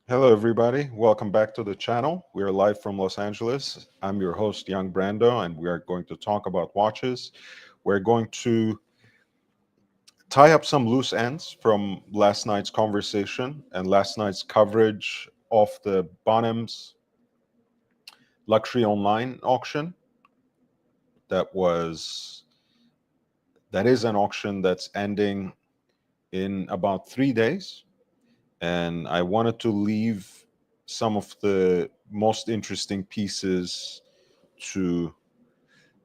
Hello, everybody. Welcome back to the channel. We are live from Los Angeles. I'm your host, Young Brando, and we are going to talk about watches. We're going to tie up some loose ends from last night's conversation and last night's coverage of the Bonhams luxury online auction. That was that is an auction that's ending in about 3 days, and I wanted to leave some of the most interesting pieces to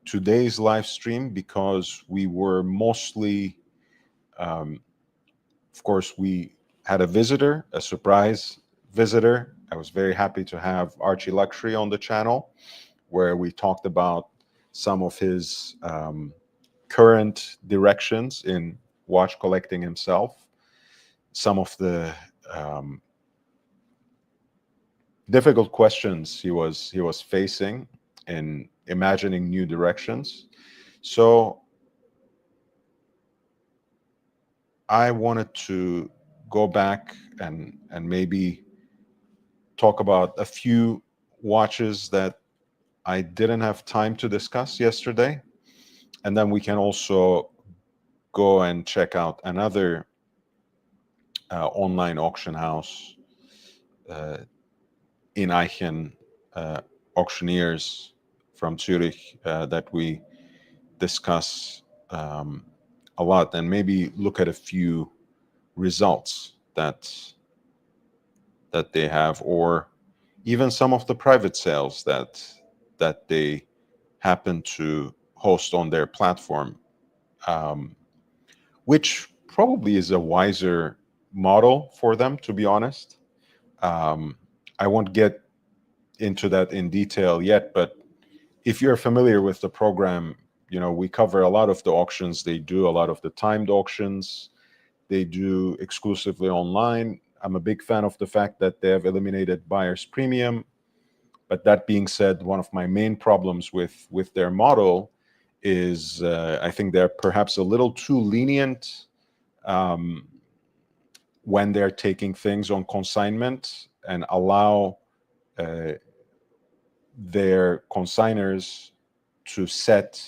today's live stream because we were mostly, um, of course, we had a visitor, a surprise visitor. I was very happy to have Archie Luxury on the channel, where we talked about some of his current directions in watch collecting himself, some of the um, difficult questions he was facing in imagining new directions. So I wanted to go back and maybe talk about a few watches that I didn't have time to discuss yesterday, and then we can also go and check out another online auction house, uh, Ineichen uh, auctioneers from Zürich, that we discuss a lot, and maybe look at a few results that they have, or even some of the private sales that they happen to host on their platform, um, which probably is a wiser model for them, to be honest. um, I won't get into that in detail yet, but if you're familiar with the program, we cover a lot of the auctions they do, a lot of the timed auctions they do exclusively online. I'm a big fan of the fact that they have eliminated buyer's premium. But that being said, one of my main problems with their model is I think they're perhaps a little too lenient um, when they're taking things on consignment and allow uh, their consigners to set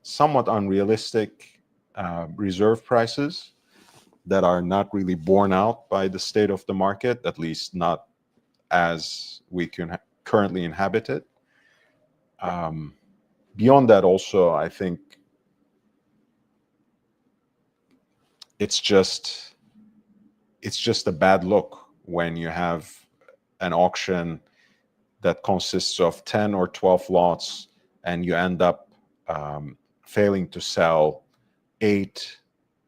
somewhat unrealistic reserve prices that are not really borne out by the state of the market, at least not as we can currently inhabit it. Um, Beyond that, also, I think it's just it's just a bad look when you have an auction that consists of 10 or 12 lots and you end up failing to sell 8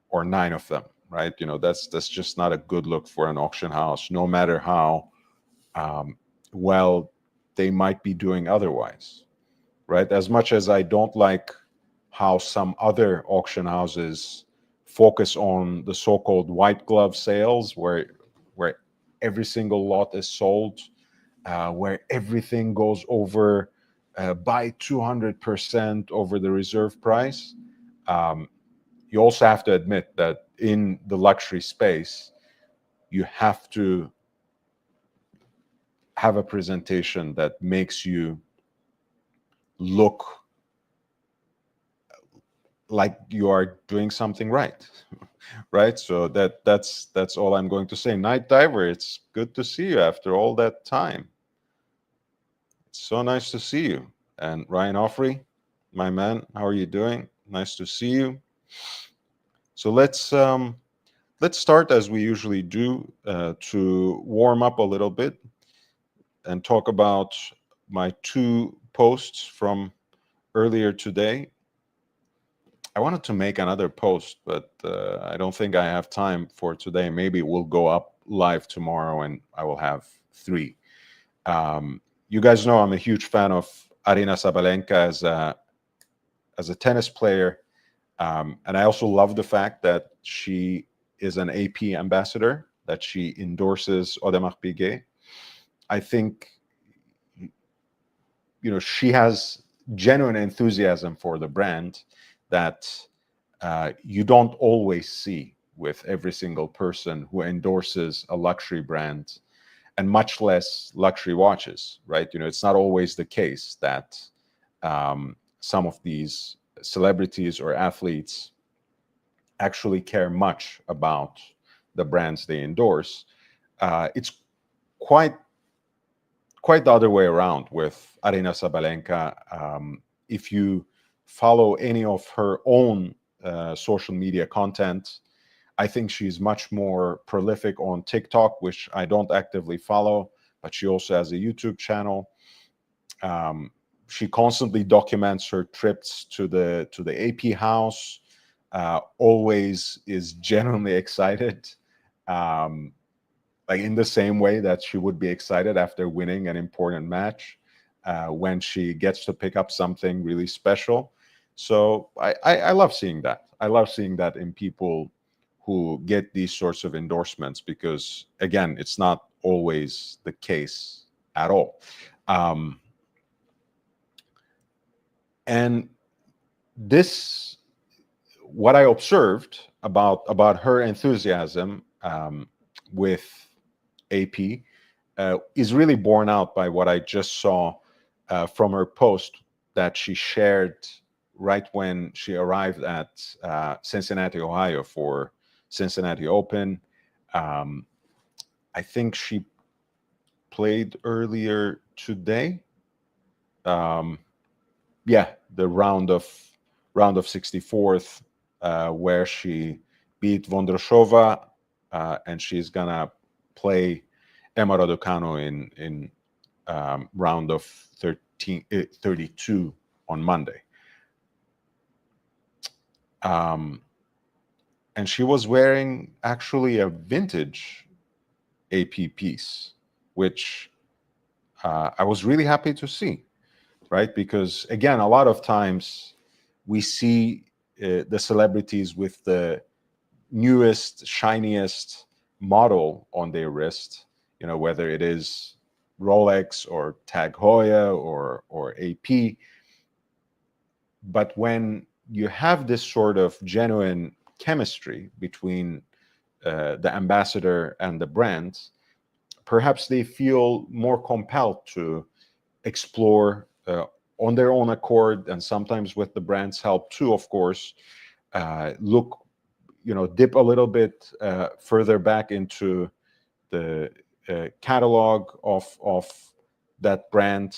or 9 of them, right? That's just not a good look for an auction house, no matter how um, well they might be doing otherwise, right? As much as I don't like how some other auction houses focus on the so-called white glove sales, where every single lot is sold, where everything goes over by 200% over the reserve price. Um, you also have to admit that in the luxury space, you have to have a presentation that makes you look like you are doing something right. Right, so that's all I'm going to say. Night Diver, it's good to see you after all that time. It's so nice to see you. And Ryan Offrey, my man, how are you doing? Nice to see you. So let's start as we usually do, to warm up a little bit and talk about my two posts from earlier today. I wanted to make another post, but I don't think I have time for today. Maybe it will go up live tomorrow and I will have three. You guys know I'm a huge fan of Arina Sabalenka as a tennis player. And I also love the fact that she is an AP ambassador, that she endorses Audemars Piguet. I think, she has genuine enthusiasm for the brand that you don't always see with every single person who endorses a luxury brand. and much less luxury watches, right? It's not always the case that some of these celebrities or athletes actually care much about the brands they endorse. It's quite the other way around with Arina Sabalenka. If you follow any of her own social media content, I think she's much more prolific on TikTok, which I don't actively follow, but she also has a YouTube channel. She constantly documents her trips to the AP house. Always is genuinely excited, like in the same way that she would be excited after winning an important match, when she gets to pick up something really special. So I love seeing that. I love seeing that in people who get these sorts of endorsements, because again, it's not always the case at all. And this, what I observed about her enthusiasm with AP is really borne out by what I just saw from her post that she shared right when she arrived at Cincinnati, Ohio for Cincinnati Open. I think she played earlier today. Yeah, the round of 64th, where she beat Vondroshova, and she's gonna play Emma Raducanu in round of 32 on Monday. And she was wearing actually a vintage AP piece, which I was really happy to see, right? Because again, a lot of times we see the celebrities with the newest, shiniest model on their wrist, whether it is Rolex or Tag Heuer or AP. But when you have this sort of genuine chemistry between the ambassador and the brand, perhaps they feel more compelled to explore on their own accord, and sometimes with the brand's help too, of course, look, dip a little bit further back into the catalog of that brand.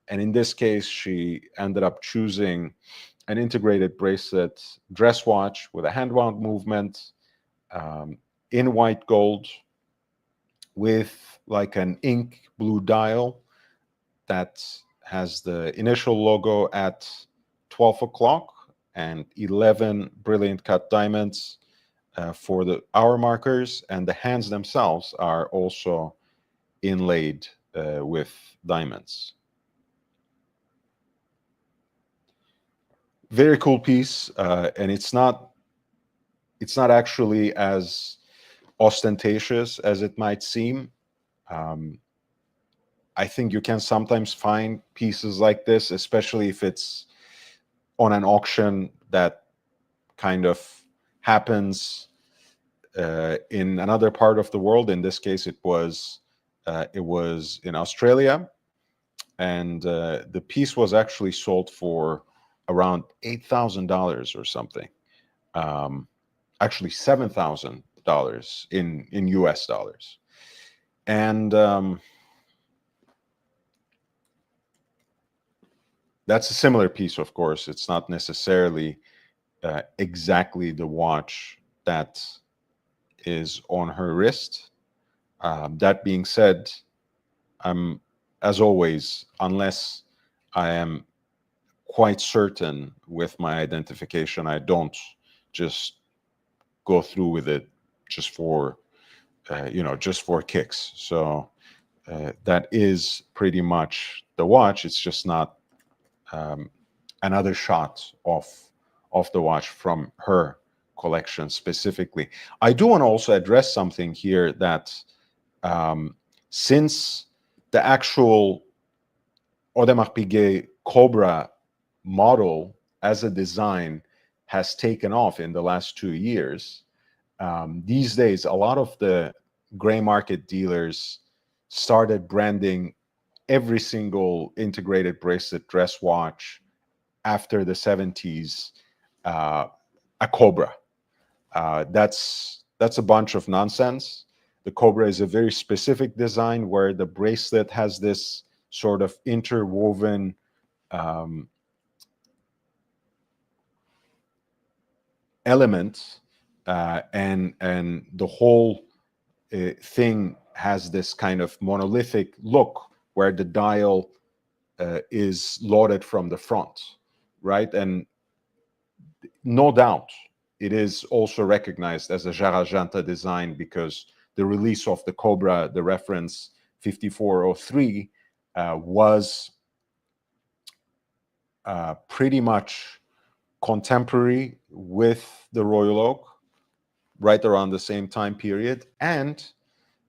And in this case, she ended up choosing an integrated bracelet dress watch with a hand-wound movement, in white gold, with like an ink blue dial that has the initial logo at 12 o'clock and 11 brilliant cut diamonds for the hour markers, and the hands themselves are also inlaid with diamonds. Very cool piece, and it's not actually as ostentatious as it might seem. I think you can sometimes find pieces like this, especially if it's on an auction that kind of happens in another part of the world. In this case, it was in Australia, and the piece was actually sold for around $8,000 or something. Actually, $7,000 in US dollars, and that's a similar piece. Of course, it's not necessarily exactly the watch that is on her wrist. That being said, as always, unless I am quite certain with my identification, I don't just go through with it just for just for kicks. So that is pretty much the watch. It's just not another shot of the watch from her collection specifically. I do want to also address something here, that since the actual Audemars Piguet Cobra model as a design has taken off in the last 2 years, these days a lot of the gray market dealers started branding every single integrated bracelet dress watch after the 70s a cobra. That's a bunch of nonsense. The cobra is a very specific design where the bracelet has this sort of interwoven element, and the whole thing has this kind of monolithic look where the dial is loaded from the front, right? And no doubt it is also recognized as a Jarajanta design because the release of the Cobra, the reference 5403, was pretty much contemporary with the Royal Oak, right around the same time period. And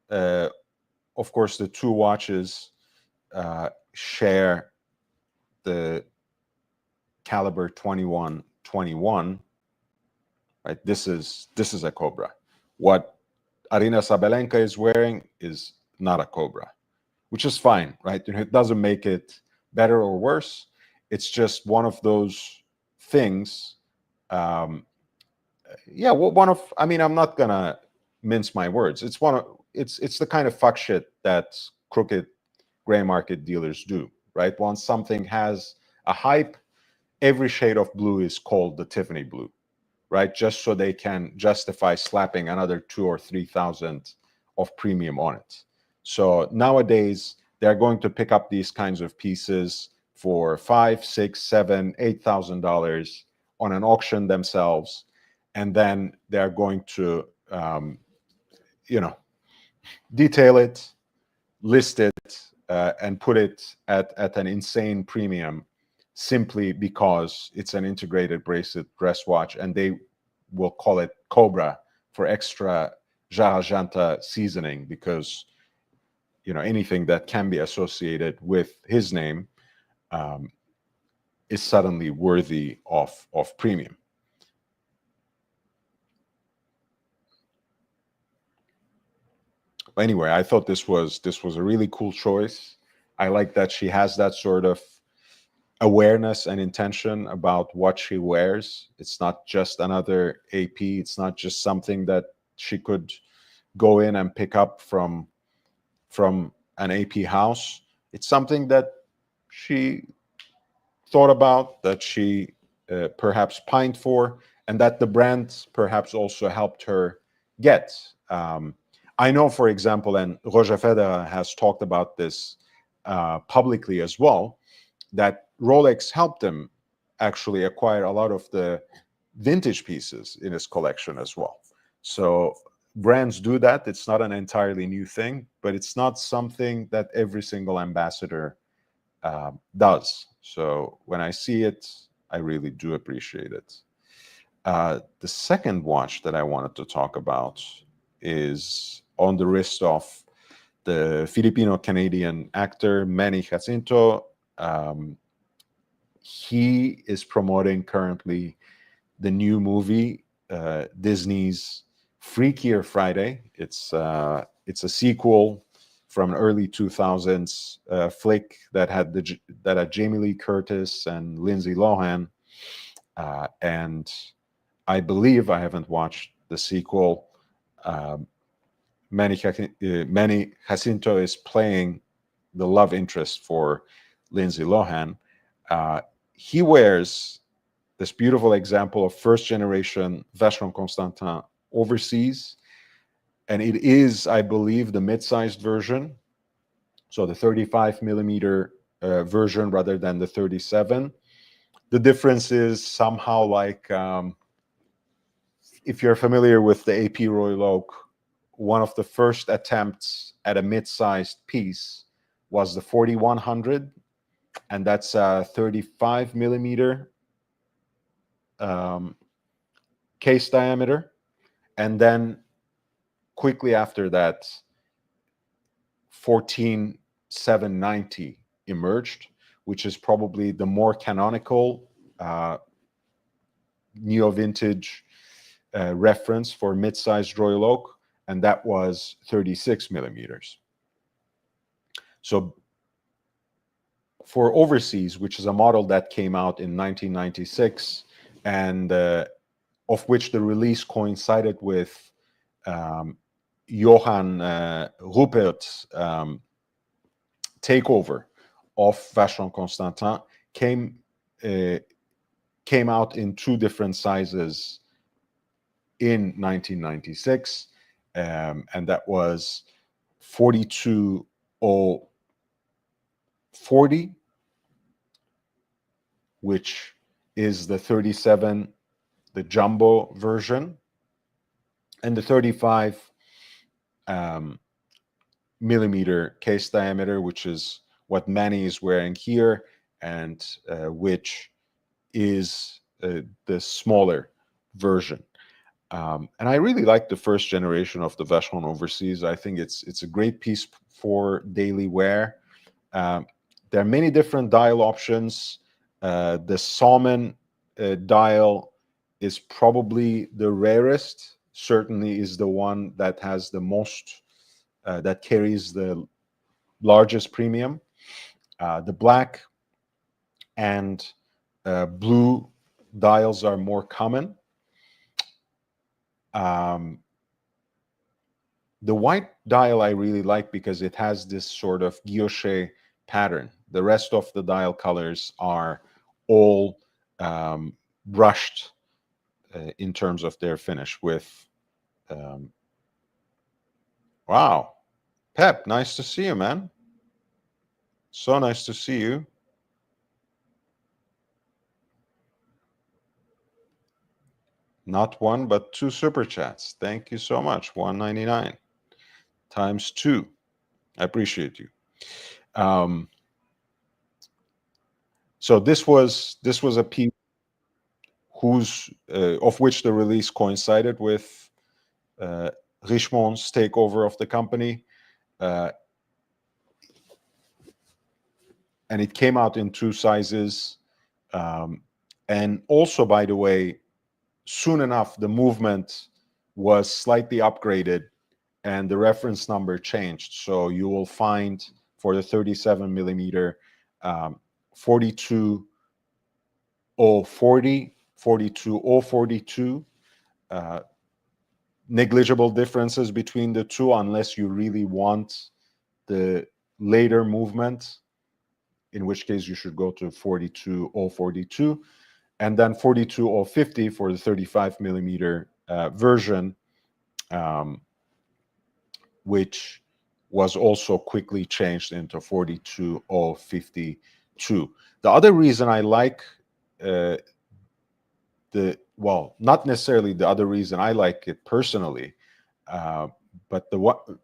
of course, the two watches share the caliber 2121. Right, this is a Cobra. What Arina Sabalenka is wearing is not a Cobra, which is fine, right? It doesn't make it better or worse. It's just one of those things. Yeah, well, one of, I mean, I'm not gonna mince my words. It's one of, it's the kind of fuck shit that crooked gray market dealers do, right? Once something has a hype, every shade of blue is called the Tiffany blue, right? Just so they can justify slapping another 2 or 3,000 of premium on it. So nowadays they're going to pick up these kinds of pieces for $5, $6, $7, $8,000 on an auction themselves, and then they're going to, detail it, list it, and put it at an insane premium simply because it's an integrated bracelet dress watch, and they will call it Cobra for extra Jarajanta seasoning because anything that can be associated with his name is suddenly worthy of premium. Anyway, I thought this was a really cool choice. I like that she has that sort of awareness and intention about what she wears. It's not just another AP. It's not just something that she could go in and pick up from an AP house. It's something that she thought about, that she perhaps pined for, and that the brand perhaps also helped her get. I know, for example, and Roger Federer has talked about this publicly as well, that Rolex helped him actually acquire a lot of the vintage pieces in his collection as well. So brands do that. It's not an entirely new thing, but it's not something that every single ambassador does. So when I see it, I really do appreciate it. The second watch that I wanted to talk about is on the wrist of the Filipino-Canadian actor Manny Jacinto. He is promoting currently the new movie, Disney's Freakier Friday. It's a sequel from an early 2000s flick that had Jamie Lee Curtis and Lindsay Lohan, and I believe, I haven't watched the sequel, Manny Jacinto is playing the love interest for Lindsay Lohan. He wears this beautiful example of first generation Vacheron Constantin overseas. And it is, I believe, the mid-sized version. So the 35 millimeter version rather than the 37. The difference is somehow like, if you're familiar with the AP Royal Oak, one of the first attempts at a mid-sized piece was the 4100, and that's a 35 millimeter case diameter. And then quickly after that, 14790 emerged, which is probably the more canonical neo-vintage reference for mid-sized Royal Oak, and that was 36 millimeters. So for overseas, which is a model that came out in 1996, and of which the release coincided with Johann Rupert's takeover of Vacheron Constantin, came out in two different sizes in 1996, and that was 42040, which is the 37, the jumbo version, and the 35 millimeter case diameter, which is what Manny is wearing here, and which is the smaller version. And I really like the first generation of the Vacheron Overseas. I think it's a great piece for daily wear. There are many different dial options. The Salmon dial is probably the rarest. Certainly is the one that has the most, that carries the largest premium. The black and blue dials are more common. The white dial I really like because it has this sort of guilloche pattern. The rest of the dial colors are all brushed in terms of their finish with, wow, Pep, nice to see you, man. So nice to see you. Not one, but two super chats. Thank you so much. 199 times 2. I appreciate you. So this was a piece whose of which the release coincided with Richemont's takeover of the company, and it came out in two sizes. And also, by the way, soon enough, the movement was slightly upgraded and the reference number changed. So you will find for the 37 millimeter 42040, 42042. Negligible differences between the two unless you really want the later movement, in which case you should go to 42042, and then 42050 for the 35 millimeter version, which was also quickly changed into 42052. The other reason I like well, not necessarily the other reason I like it personally, but the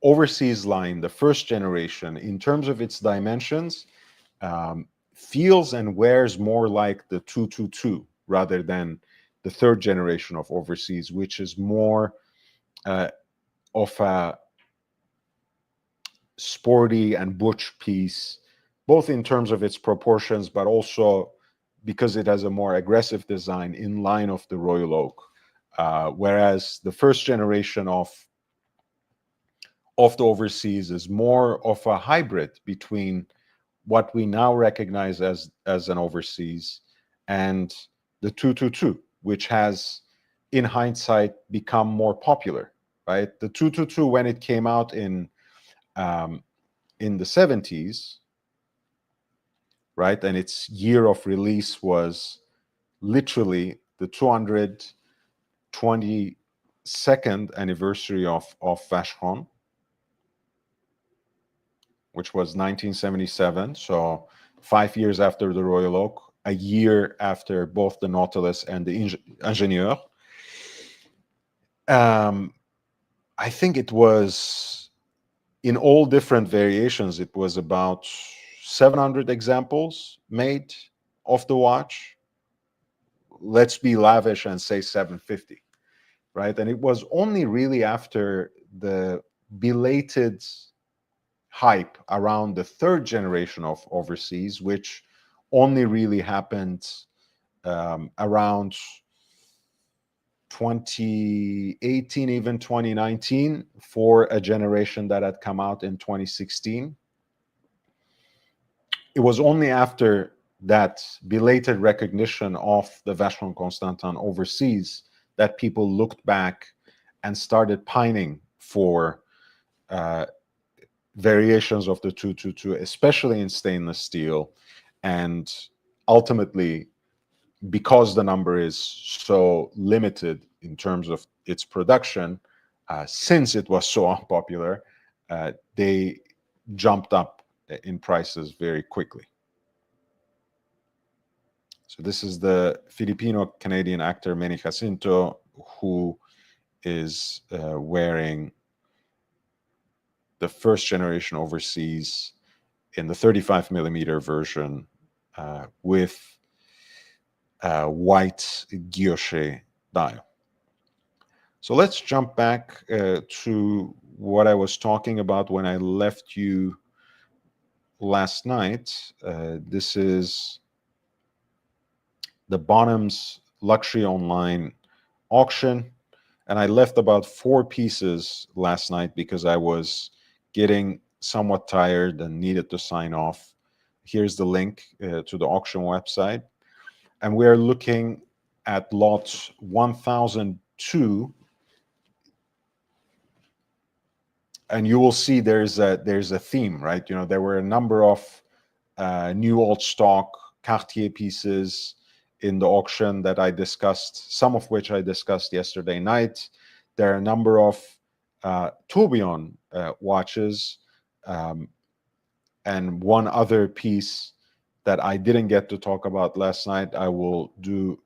overseas line, the first generation, in terms of its dimensions, feels and wears more like the 222 rather than the third generation of overseas, which is more of a sporty and butch piece, both in terms of its proportions, but also because it has a more aggressive design in line of the Royal Oak. Whereas the first generation of the overseas is more of a hybrid between what we now recognize as an overseas and the 222, which has, in hindsight, become more popular, right? The 222, when it came out in the 70s, right, and its year of release was literally the 222nd anniversary of Vacheron, which was 1977. So 5 years after the Royal Oak, a year after both the Nautilus and the Ingenieur. I think it was, in all different variations, it was about 700 examples made of the watch. Let's be lavish and say 750, right? And it was only really after the belated hype around the third generation of overseas, which only really happened around 2018, even 2019, for a generation that had come out in 2016. It was only after that belated recognition of the Vacheron Constantin overseas that people looked back and started pining for variations of the 222, especially in stainless steel. And ultimately, because the number is so limited in terms of its production, since it was so unpopular, they jumped up in prices very quickly. So this is the Filipino-Canadian actor Manny Jacinto, who is wearing the first generation overseas in the 35 millimeter version with white guilloche dial. So let's jump back to what I was talking about when I left you last night. This is the Bonhams luxury online auction. And I left about 4 pieces last night because I was getting somewhat tired and needed to sign off. Here's the link to the auction website. And we're looking at lot 1002. And you will see there's a theme, right? You know, there were a number of new old stock Cartier pieces in the auction that I discussed, some of which I discussed yesterday night. There are a number of tourbillon watches and one other piece that I didn't get to talk about last night. I will do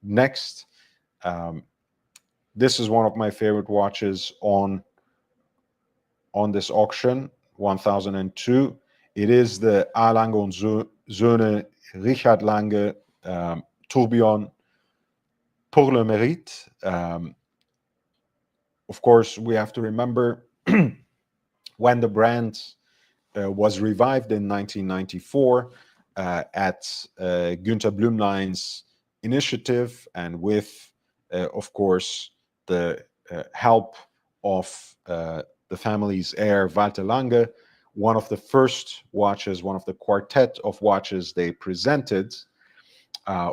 next. This is one of my favorite watches on this auction, 1002. It is the A. Lange und Söhne Richard Lange tourbillon pour le mérite. Of course, we have to remember when the brand was revived in 1994 at Günther Blümlein's initiative, and with, of course, the help of the family's heir, Walter Lange. One of the first watches, one of the quartet of watches they presented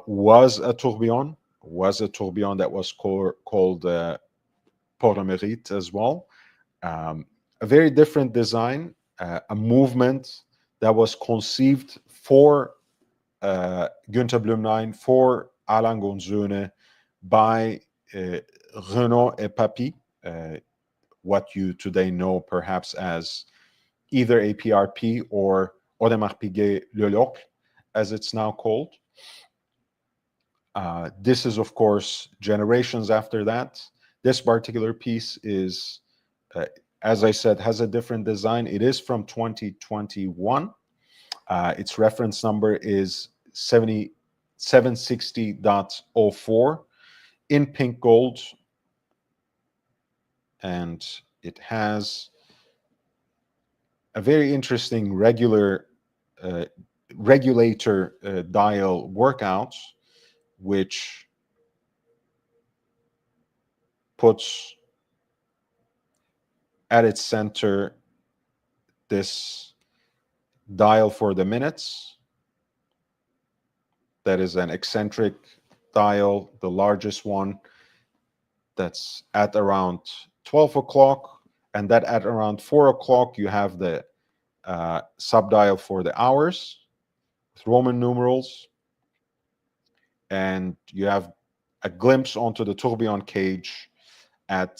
was a tourbillon that was called Pour le Mérite as well. A very different design, a movement that was conceived for Günther Blümlein, for A. Lange und Söhne, by Renaud et Papy, what you today know perhaps as either APRP or Audemars Piguet Le Locle, as it's now called. This is, of course, generations after that. This particular piece is, as I said, has a different design. It is from 2021. Its reference number is 760.04 in pink gold. And it has a very interesting regulator dial workout, which puts at its center this dial for the minutes. That is an eccentric dial, the largest one, that's at around 12 o'clock, and that at around 4 o'clock you have the subdial for the hours with Roman numerals, and you have a glimpse onto the tourbillon cage at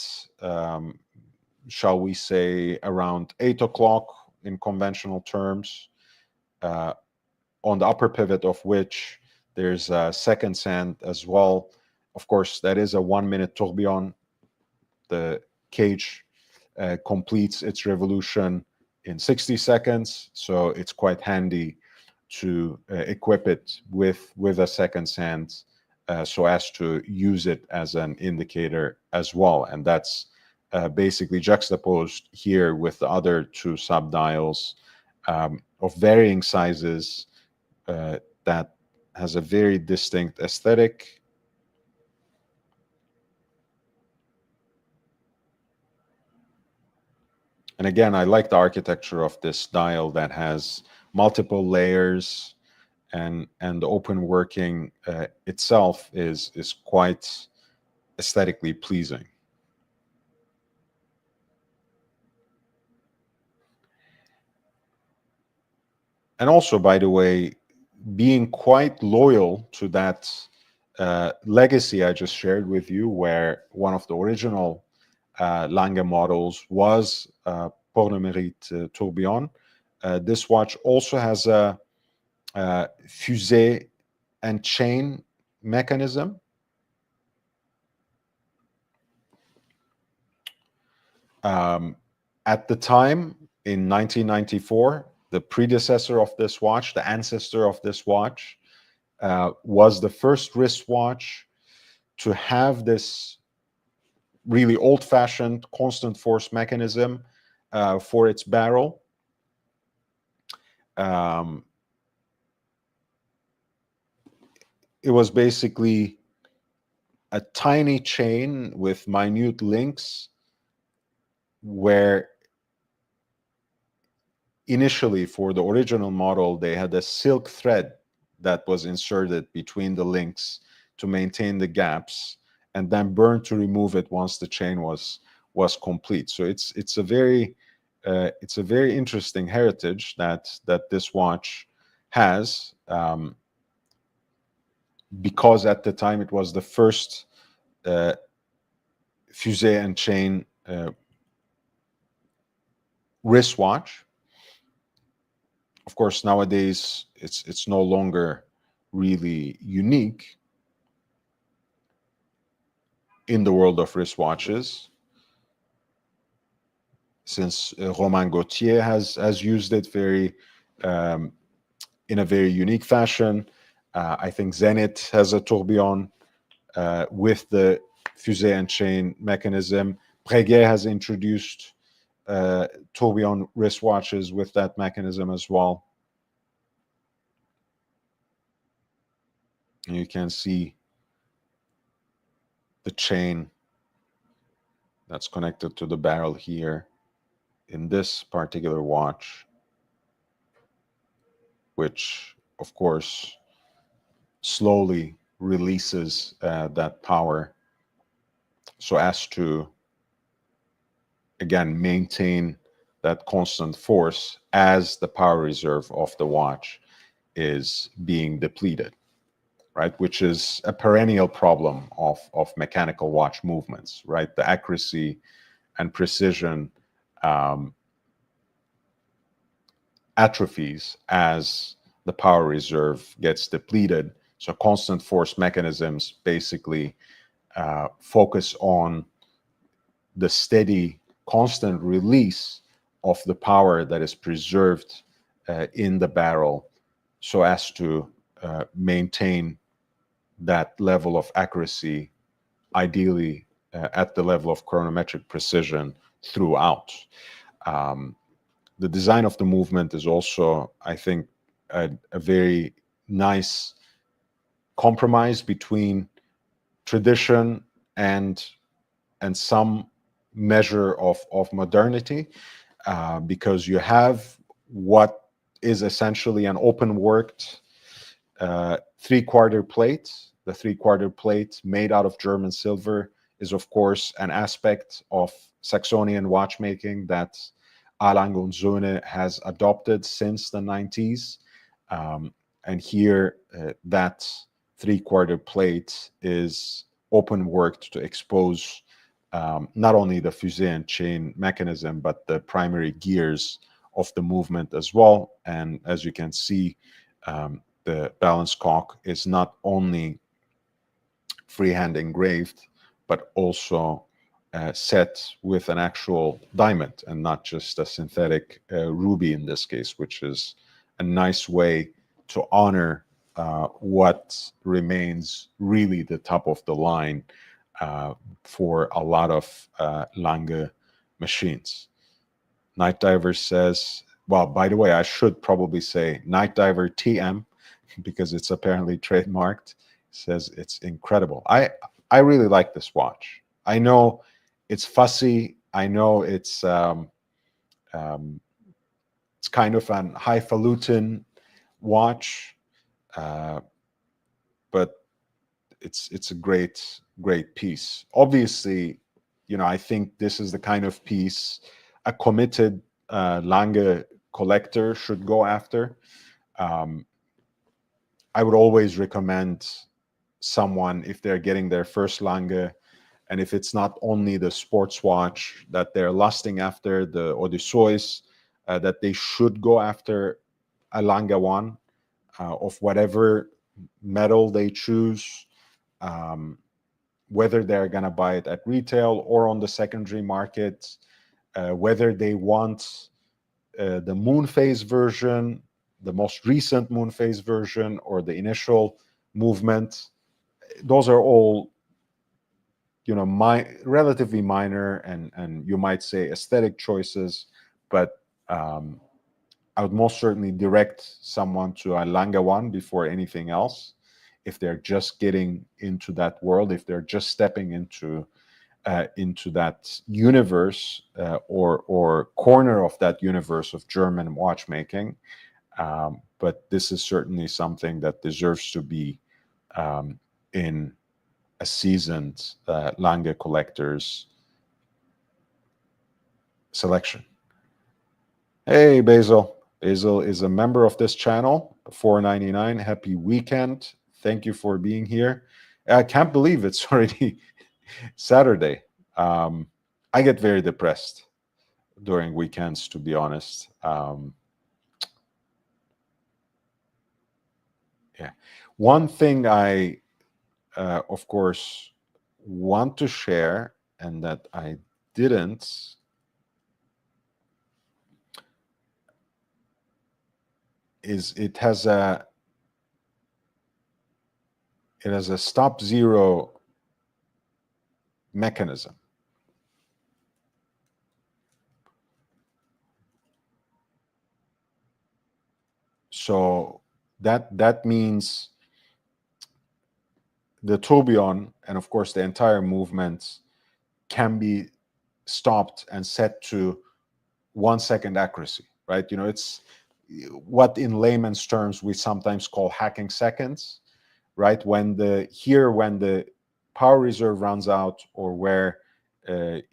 shall we say around 8 o'clock in conventional terms, on the upper pivot of which there's a second sand as well. Of course, that is a 1-minute tourbillon. The cage completes its revolution in 60 seconds, so it's quite handy to equip it with a second sand so as to use it as an indicator as well. And that's basically juxtaposed here with the other 2 subdials of varying sizes that has a very distinct aesthetic. And again, I like the architecture of this dial that has multiple layers, and the open working itself is quite aesthetically pleasing. And also, by the way, being quite loyal to that legacy I just shared with you, where one of the original Lange models was Port de Mérite tourbillon. This watch also has a fusée and chain mechanism. At the time, in 1994, the predecessor of this watch, the ancestor of this watch, was the first wristwatch to have this really old-fashioned constant force mechanism for its barrel. It was basically a tiny chain with minute links, where initially for the original model, they had a silk thread that was inserted between the links to maintain the gaps, and then burned to remove it once the chain was complete. So it's a very interesting heritage that this watch has, because at the time it was the first fusée and chain wristwatch. Of course, nowadays it's no longer really unique in the world of wristwatches, since Romain Gauthier has used it in a very unique fashion. I think Zenith has a tourbillon with the fusée and chain mechanism. Breguet has introduced tourbillon wristwatches with that mechanism as well. And you can see the chain that's connected to the barrel here in this particular watch, which of course slowly releases that power so as to again maintain that constant force as the power reserve of the watch is being depleted, right? Which is a perennial problem of mechanical watch movements, right? The accuracy and precision atrophies as the power reserve gets depleted. So constant force mechanisms basically focus on the steady, constant release of the power that is preserved in the barrel, so as to maintain that level of accuracy, ideally at the level of chronometric precision throughout. The design of the movement is also, I think, a very nice compromise between tradition and some measure of modernity, because you have what is essentially an open worked three-quarter plate. The three-quarter plate made out of German silver is of course an aspect of Saxonian watchmaking that A. Lange und Söhne has adopted since the 90s. And here that three-quarter plate is open worked to expose not only the fusée and chain mechanism, but the primary gears of the movement as well. And as you can see, the balance cock is not only freehand engraved, but also set with an actual diamond and not just a synthetic ruby in this case, which is a nice way to honor what remains really the top of the line for a lot of Lange machines. Night Diver says, well, by the way, I should probably say Night Diver TM because it's apparently trademarked. Says it's incredible. I really like this watch. I know it's fussy. I know it's It's kind of an highfalutin watch, but it's a great piece. Obviously, I think this is the kind of piece a committed Lange collector should go after. I would always recommend someone, if they're getting their first Lange, and if it's not only the sports watch that they're lusting after, the Odysseus, that they should go after a Lange one of whatever metal they choose, whether they're going to buy it at retail or on the secondary market, whether they want the moon phase version, the most recent moon phase version, or the initial movement. Those are all relatively minor and you might say aesthetic choices, but I would most certainly direct someone to a Lange one before anything else. If they're just getting into that world, if they're just stepping into that universe or corner of that universe of German watchmaking, but this is certainly something that deserves to be in a seasoned Lange collector's selection. Hey, Basil. Basil is a member of this channel, $4.99. Happy weekend. Thank you for being here. I can't believe it's already Saturday. I get very depressed during weekends, to be honest. Yeah. One thing I, of course, want to share, and that I didn't, is it has a stop zero mechanism. So that means the tourbillon and of course the entire movement can be stopped and set to 1 second accuracy, right? It's what in layman's terms we sometimes call hacking seconds, right? When the power reserve runs out, or where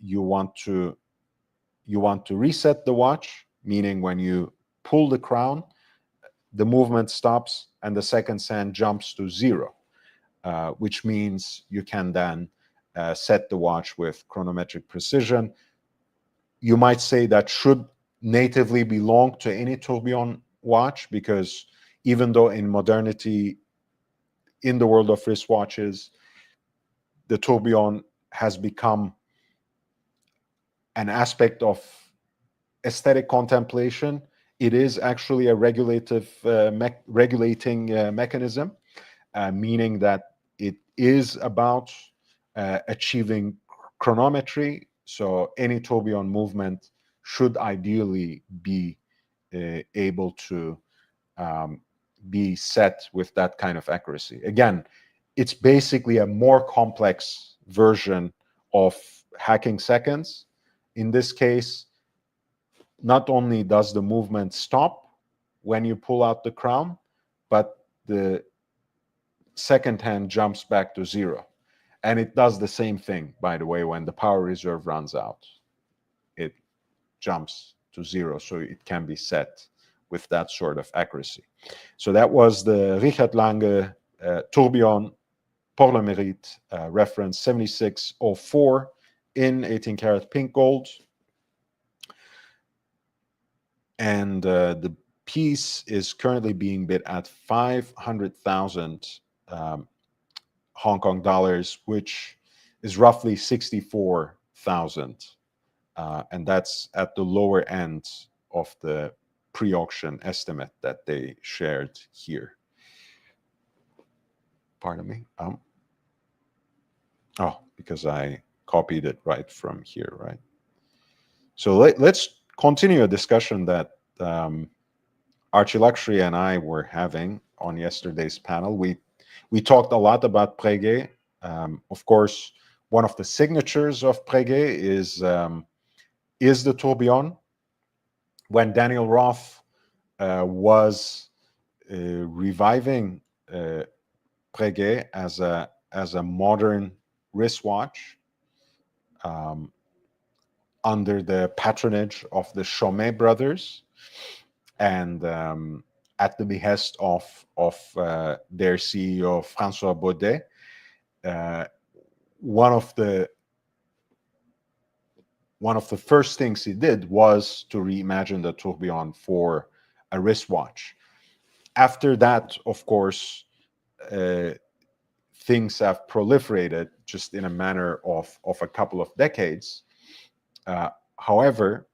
you want to reset the watch, meaning when you pull the crown, the movement stops and the seconds hand jumps to 0, which means you can then set the watch with chronometric precision. You might say that should natively belong to any tourbillon watch, because even though in modernity, in the world of wristwatches, the tourbillon has become an aspect of aesthetic contemplation, it is actually a regulating mechanism, meaning that it is about achieving chronometry. So any tourbillon movement should ideally be able to be set with that kind of accuracy. Again, it's basically a more complex version of hacking seconds. In this case, not only does the movement stop when you pull out the crown, but the second hand jumps back to 0. And it does the same thing, by the way, when the power reserve runs out. It jumps to 0, so it can be set with that sort of accuracy. So that was the Richard Lange tourbillon pour le mérite reference 7604 in 18 karat pink gold. And the piece is currently being bid at 500,000 Hong Kong dollars, which is roughly 64,000. And that's at the lower end of the pre-auction estimate that they shared here. Pardon me. Oh, because I copied it right from here, right? So let's continue a discussion that Archie Luxury and I were having on yesterday's panel. We talked a lot about Breguet. Of course, one of the signatures of Breguet is the tourbillon. when Daniel Roth was reviving Breguet as a modern wristwatch, um, under the patronage of the Chomet brothers, and at the behest of their CEO François Baudet. Uh, one of the first things he did was to reimagine the tourbillon for a wristwatch. After that, of course, things have proliferated just in a manner of a couple of decades. However,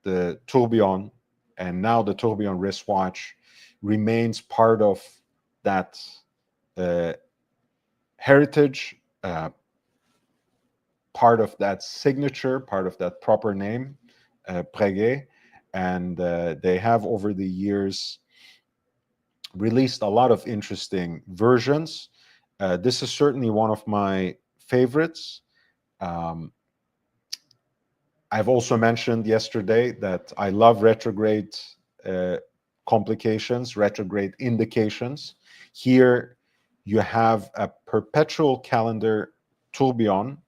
the tourbillon, and now the tourbillon wristwatch, remains part of that heritage, part of that signature, part of that proper name, Breguet. And they have, over the years, released a lot of interesting versions. This is certainly one of my favorites. I've also mentioned yesterday that I love retrograde complications, retrograde indications. Here you have a perpetual calendar tourbillon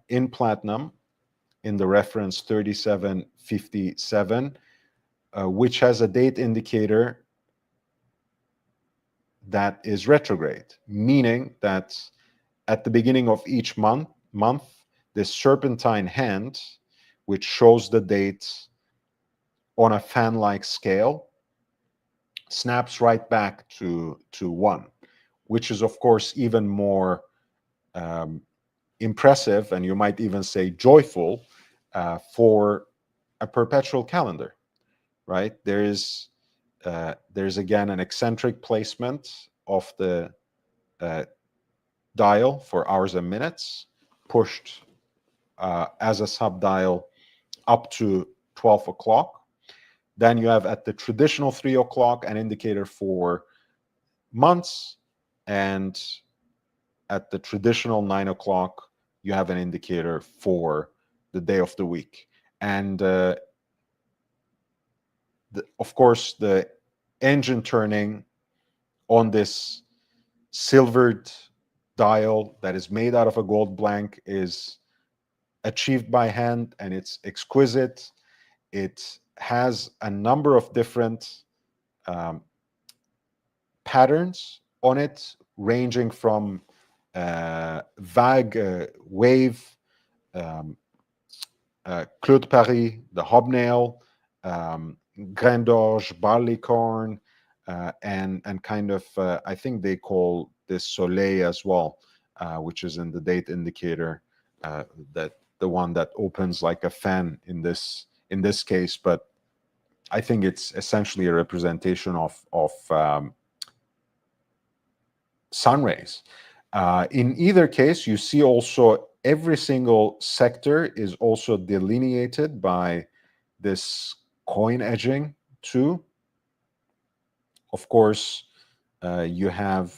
in platinum, in the reference 3757, which has a date indicator that is retrograde, meaning that at the beginning of each month, this serpentine hand, which shows the date on a fan-like scale, snaps right back to 1, which is, of course, even more impressive, and you might even say joyful, for a perpetual calendar, right? There's again an eccentric placement of the dial for hours and minutes, pushed as a subdial up to 12 o'clock. Then you have, at the traditional 3 o'clock, an indicator for months, and at the traditional 9 o'clock, you have an indicator for the day of the week. And of course, the engine turning on this silvered dial that is made out of a gold blank is achieved by hand, and it's exquisite. It has a number of different patterns on it, ranging from vague wave, Clou de Paris, the hobnail, grain d'orge, barleycorn, and kind of, I think they call this soleil as well, which is in the date indicator, that the one that opens like a fan in this case. But I think it's essentially a representation of sun rays. In either case, you see also every single sector is also delineated by this coin edging too. Of course, you have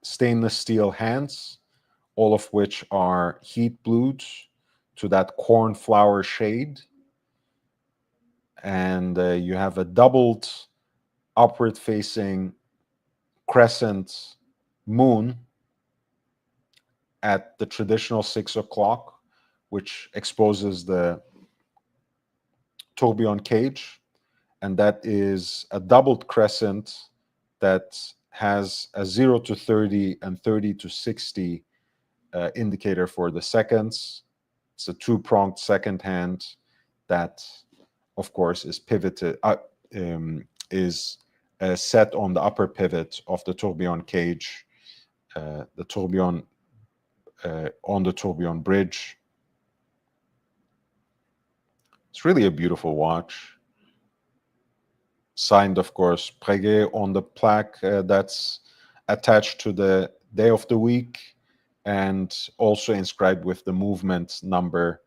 stainless steel hands, all of which are heat blued to that cornflower shade. And you have a doubled upward facing crescent moon at the traditional 6 o'clock, which exposes the tourbillon cage. And that is a doubled crescent that has a 0 to 30 and 30 to 60 indicator for the seconds. It's a two-pronged second hand that, of course, is pivoted, is set on the upper pivot of the tourbillon cage, the tourbillon on the tourbillon bridge. It's really a beautiful watch. Signed, of course, Breguet on the plaque that's attached to the day of the week, and also inscribed with the movement number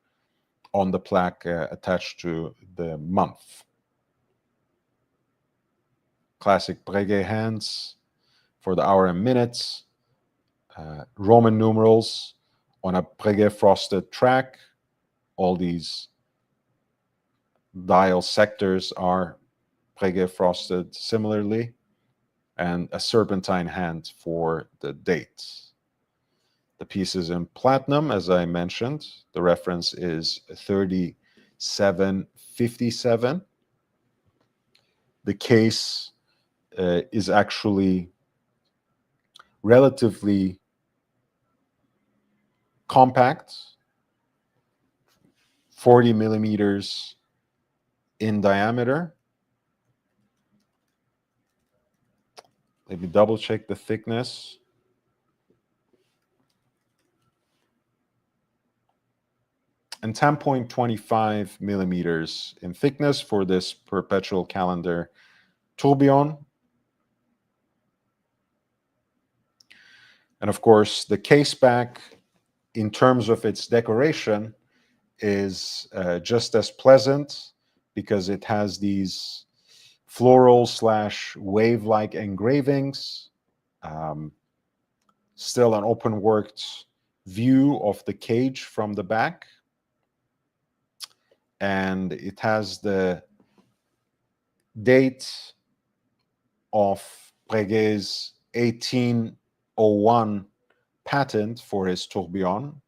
on the plaque attached to the month. Classic Breguet hands for the hour and minutes. Roman numerals on a Breguet frosted track. All these dial sectors are Breguet frosted similarly, and a serpentine hand for the dates. The piece is in platinum, as I mentioned. The reference is 3757. The case is actually relatively compact, 40 millimeters in diameter. Let me double check the thickness. And 10.25 millimeters in thickness for this perpetual calendar tourbillon. And of course, the case back, in terms of its decoration, is just as pleasant because it has these floral / wave-like engravings. Still an open-worked view of the cage from the back. And it has the date of Breguet's 1801 patent for his tourbillon.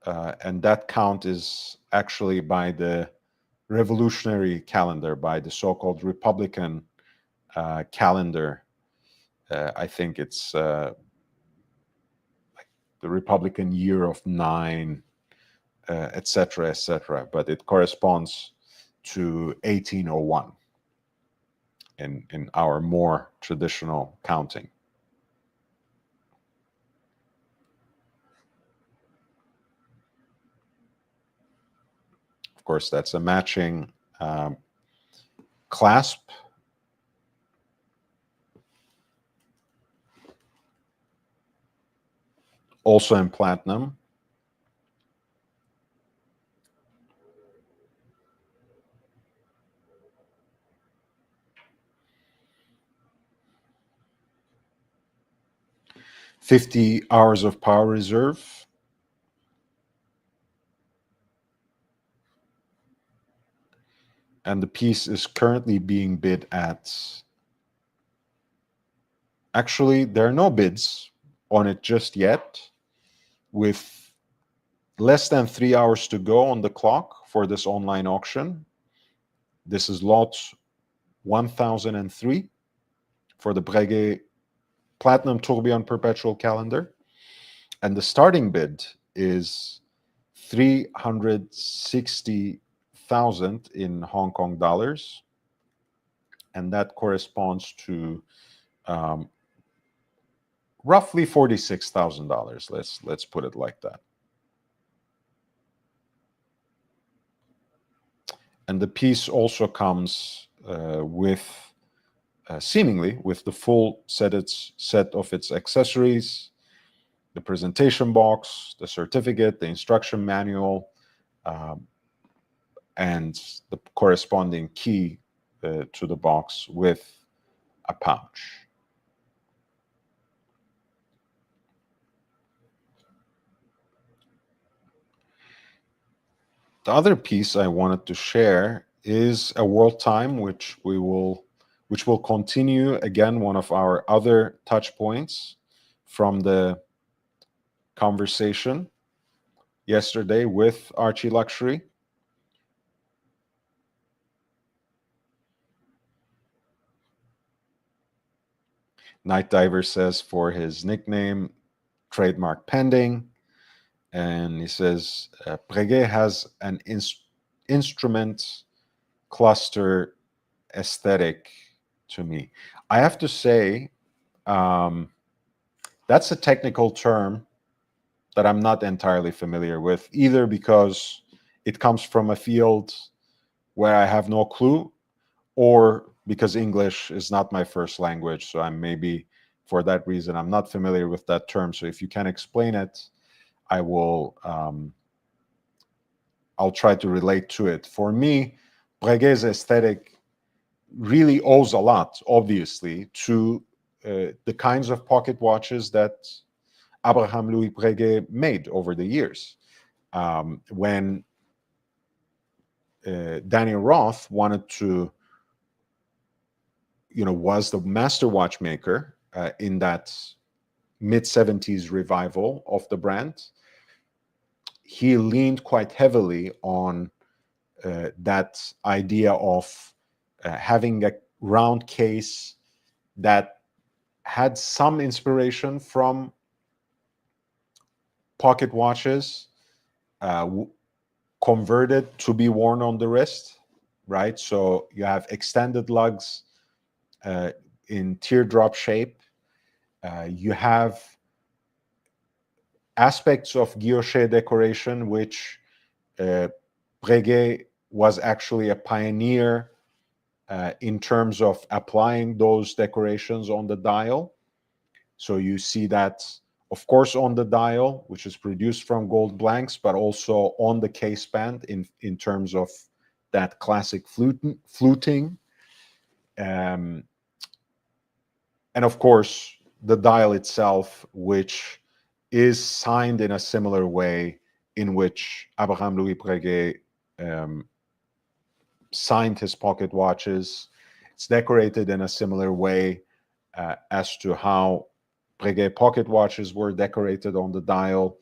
And that count is actually by the revolutionary calendar, by the so-called Republican calendar. I think it's like the Republican year of 9, etc., etc. But it corresponds to 1801 in our more traditional counting. Of course, that's a matching clasp. Also in platinum. "50 hours of power reserve." And the piece is currently being bid at... Actually, there are no bids on it just yet. With less than 3 hours to go on the clock for this online auction. This is lot 1003 for the Breguet Platinum Tourbillon Perpetual Calendar. And the starting bid is 360,000 in Hong Kong dollars. And that corresponds to roughly $46,000. Let's put it like that. And the piece also comes with, seemingly, with the full set of its accessories, the presentation box, the certificate, the instruction manual, and the corresponding key to the box with a pouch. The other piece I wanted to share is a world time, which will continue, again, one of our other touch points from the conversation yesterday with Archie Luxury. Night Diver says for his nickname, trademark pending. And he says, Breguet has an instrument cluster aesthetic to me. I have to say, that's a technical term that I'm not entirely familiar with, either because it comes from a field where I have no clue, or because English is not my first language. So I'm maybe, for that reason, I'm not familiar with that term. So if you can explain it, I will, I'll try to relate to it. For me, Breguet's aesthetic really owes a lot, obviously, to the kinds of pocket watches that Abraham Louis Breguet made over the years. When Daniel Roth wanted to, was the master watchmaker in that mid-70s revival of the brand. He leaned quite heavily on that idea of having a round case that had some inspiration from pocket watches, converted to be worn on the wrist, right? So you have extended lugs in teardrop shape. You have aspects of guilloche decoration, which Breguet was actually a pioneer in terms of applying those decorations on the dial. So you see that, of course, on the dial, which is produced from gold blanks, but also on the case band in terms of that classic fluting. And of course, the dial itself, which is signed in a similar way in which Abraham Louis Breguet signed his pocket watches. It's decorated in a similar way as to how Breguet pocket watches were decorated on the dial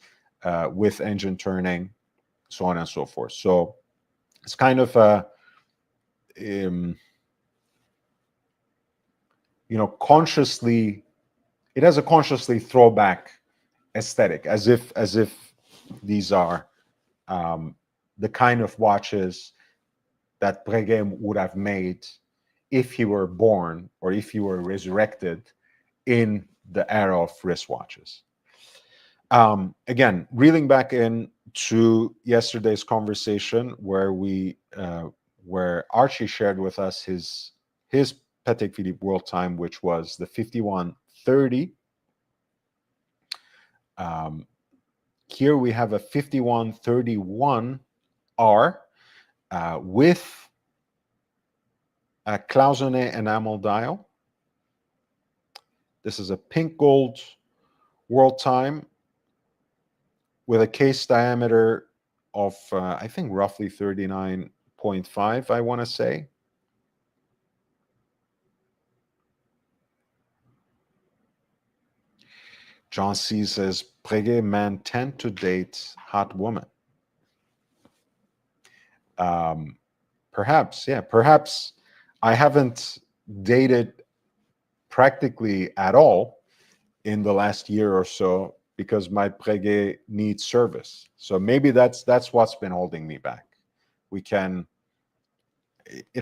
with engine turning, so on and so forth. So it's kind of a, consciously, it has a consciously throwback aesthetic, as if these are the kind of watches that Breguet would have made if he were born or if he were resurrected in the era of wristwatches. Again, reeling back into yesterday's conversation where Archie shared with us his Patek Philippe World Time, which was the 5130. Here we have a 5131R with a cloisonné enamel dial. This is a pink gold World Time with a case diameter of, I think, roughly 39.5, I want to say. John C. says, Breguet man 10 to date, hot woman. Perhaps, yeah, perhaps I haven't dated practically at all in the last year or so because my Breguet needs service. So maybe that's what's been holding me back. It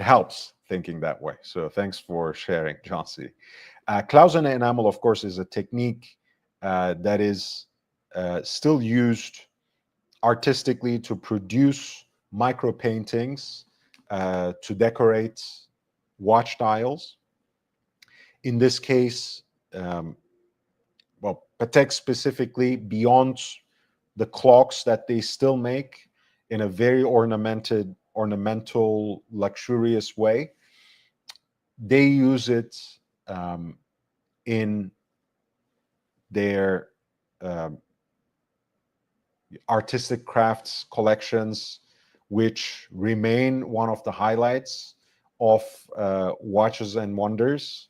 helps thinking that way. So thanks for sharing, John C. Cloisonné enamel, of course, is a technique that is still used artistically to produce micro paintings to decorate watch dials. In this case, Patek specifically, beyond the clocks that they still make in a very ornamental, luxurious way, they use it in their artistic crafts collections, which remain one of the highlights of Watches and Wonders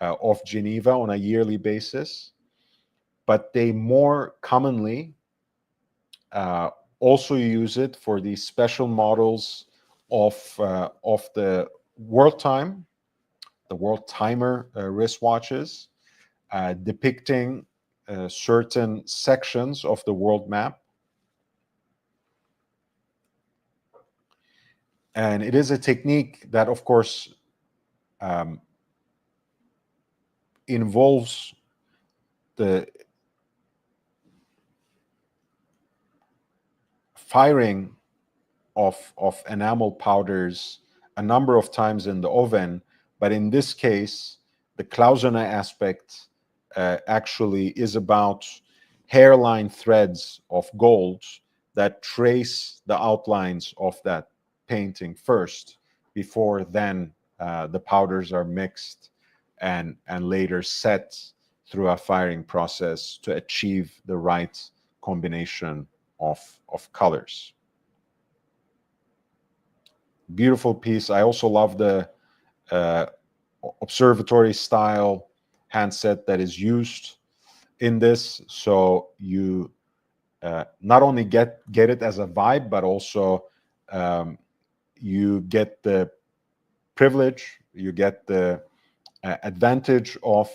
of Geneva on a yearly basis. But they more commonly also use it for these special models of the World Time, the World Timer wristwatches, depicting certain sections of the world map. And it is a technique that, of course, involves the firing of enamel powders a number of times in the oven. But in this case, the cloisonné aspect actually is about hairline threads of gold that trace the outlines of that painting first, before then the powders are mixed and later set through a firing process to achieve the right combination of colors. Beautiful piece. I also love the uh, observatory style handset that is used in this. So you not only get it as a vibe, but also um, you get the privilege, you get the advantage of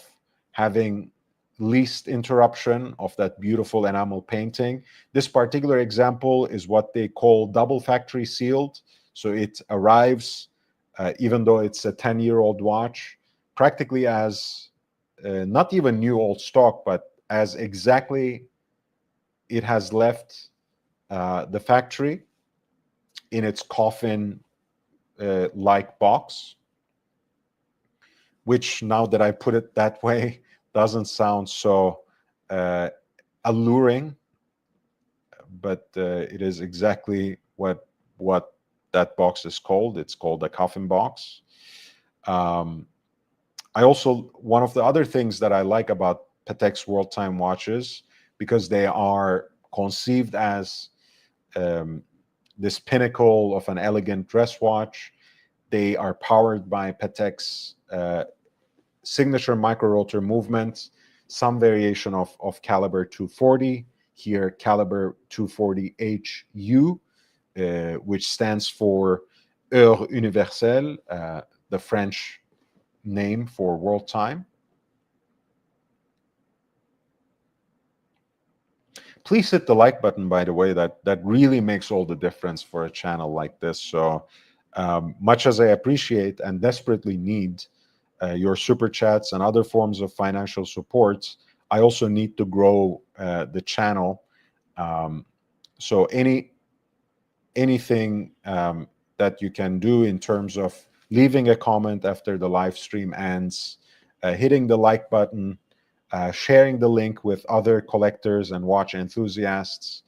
having least interruption of that beautiful enamel painting. This particular example is what they call double factory sealed. So it arrives, even though it's a 10-year-old watch, practically as not even new old stock, but as exactly it has left the factory in its coffin like box, which now that I put it that way doesn't sound so uh, alluring, but it is exactly what that box is called. It's called a coffin box. Um, I also, one of the other things that I like about Patek's World Time watches, because they are conceived as um, this pinnacle of an elegant dress watch. They are powered by Patek's signature micro-rotor movements, some variation of caliber 240, here caliber 240HU, which stands for Heure Universelle, the French name for world time. Please hit the like button, by the way. That really makes all the difference for a channel like this. So much as I appreciate and desperately need your super chats and other forms of financial support, I also need to grow the channel. So anything that you can do in terms of leaving a comment after the live stream ends, hitting the like button, sharing the link with other collectors and watch enthusiasts,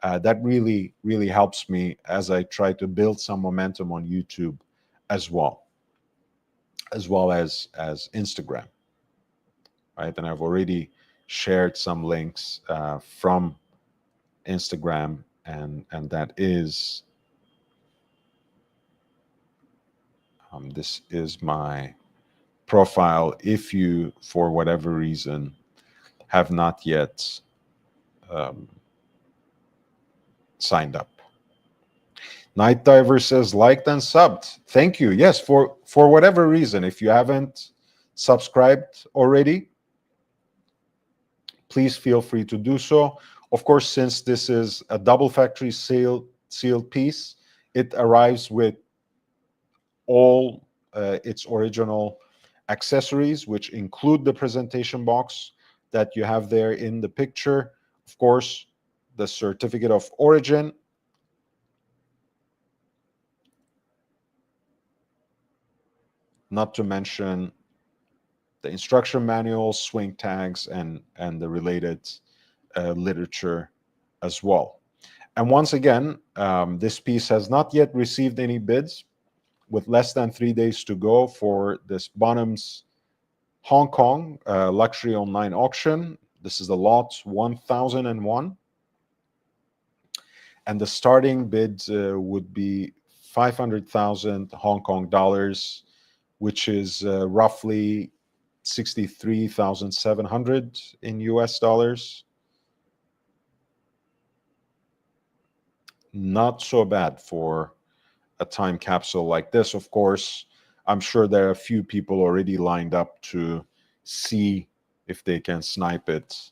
that really helps me as I try to build some momentum on YouTube as well as Instagram, right? And I've already shared some links from Instagram, and that is this is my profile. If you, for whatever reason, have not yet um, signed up. Night Diver says liked and subbed. Thank you. Yes, for whatever reason, if you haven't subscribed already, please feel free to do so. Of course, since this is a double factory sealed piece, it arrives with all its original accessories, which include the presentation box that you have there in the picture. Of course, the certificate of origin, not to mention the instruction manual, swing tags, and the related literature as well. And once again, this piece has not yet received any bids, with less than 3 days to go for this Bonhams Hong Kong luxury online auction. This is the lot 1001. And the starting bid would be 500,000 Hong Kong dollars, which is roughly 63,700 in US dollars. Not so bad for a time capsule like this. Of course, I'm sure there are a few people already lined up to see if they can snipe it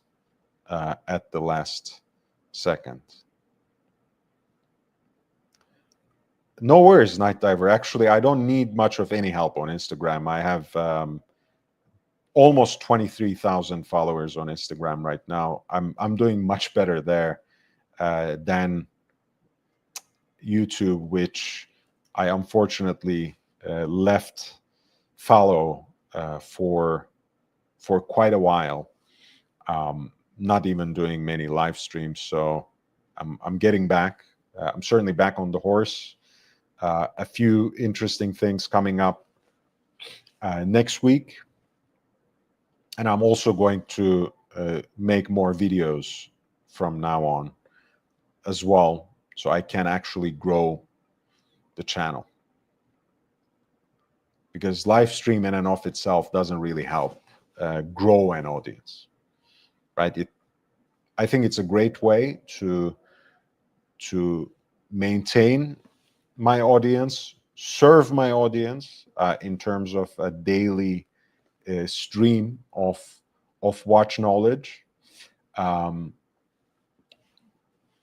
at the last second. No worries, Night Diver. Actually, I don't need much of any help on Instagram. I have almost 23,000 followers on Instagram right now. I'm doing much better there than YouTube, which I unfortunately left fallow for quite a while. Not even doing many live streams, so I'm getting back. I'm certainly back on the horse. A few interesting things coming up next week, and I'm also going to make more videos from now on. as well, so I can actually grow the channel. because live stream in and of itself doesn't really help grow an audience, right? I think it's a great way to maintain my audience, serve my audience in terms of a daily stream of watch knowledge. Um,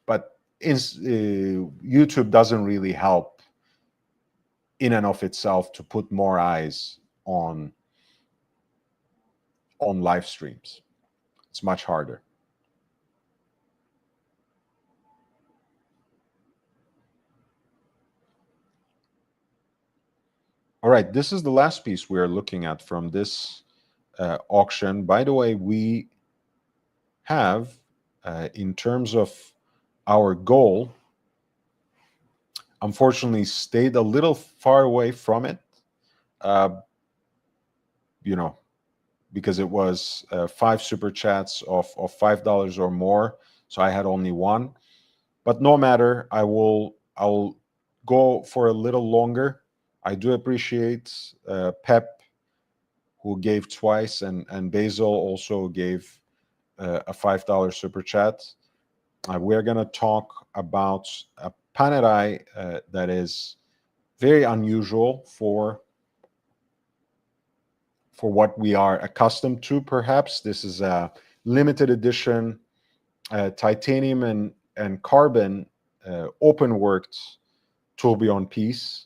but YouTube doesn't really help in and of itself to put more eyes on live streams. It's much harder. All right, this is the last piece we're looking at from this auction. By the way, we have, in terms of our goal, unfortunately stayed a little far away from it, uh, you know, because it was 5 super chats of $5 or more. So I had only one. But no matter, I'll go for a little longer. I do appreciate Pep, who gave twice, and Basil also gave a $5 super chat. We're going to talk about a Panerai that is very unusual for what we are accustomed to, perhaps. This is a limited edition titanium and carbon open worked tourbillon piece.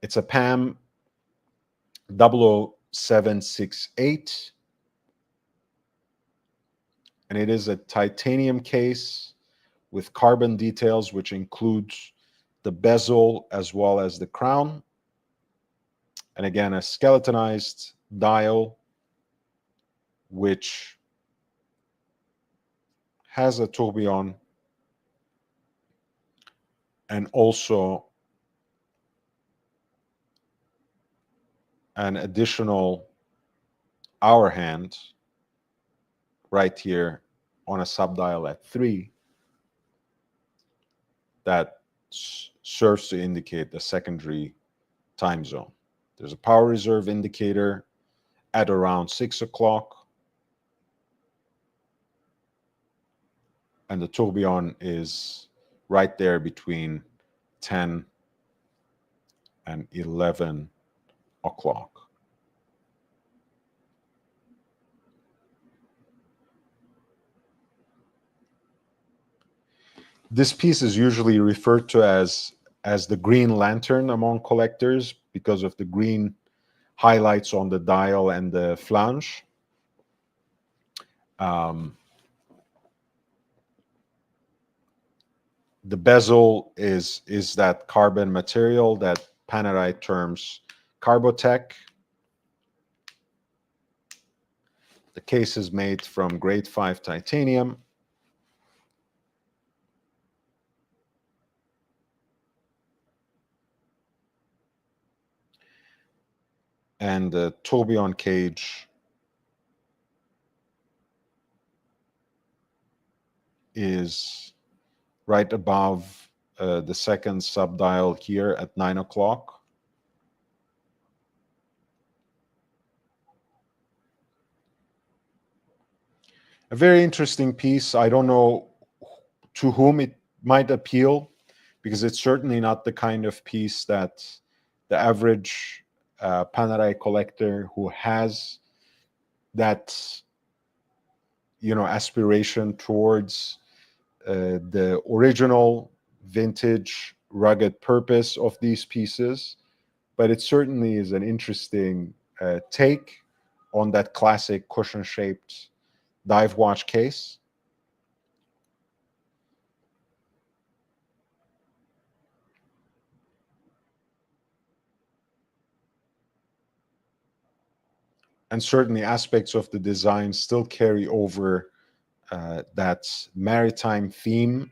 It's a PAM 00768, and it is a titanium case with carbon details, which includes the bezel as well as the crown. And again, a skeletonized dial, which has a tourbillon and also an additional hour hand right here on a subdial at 3 that serves to indicate the secondary time zone. There's a power reserve indicator at around 6 o'clock, and the tourbillon is right there between 10 and 11 o'clock. This piece is usually referred to as the green lantern among collectors because of the green highlights on the dial and the flange. The bezel is that carbon material that Panerai terms Carbotech. The case is made from grade 5 titanium. And the tourbillon cage is right above the second subdial here at 9 o'clock. A very interesting piece. I don't know to whom it might appeal, because it's certainly not the kind of piece that the average Panerai collector who has that, aspiration towards the original vintage rugged purpose of these pieces. But it certainly is an interesting take on that classic cushion-shaped dive watch case. And certainly aspects of the design still carry over that maritime theme,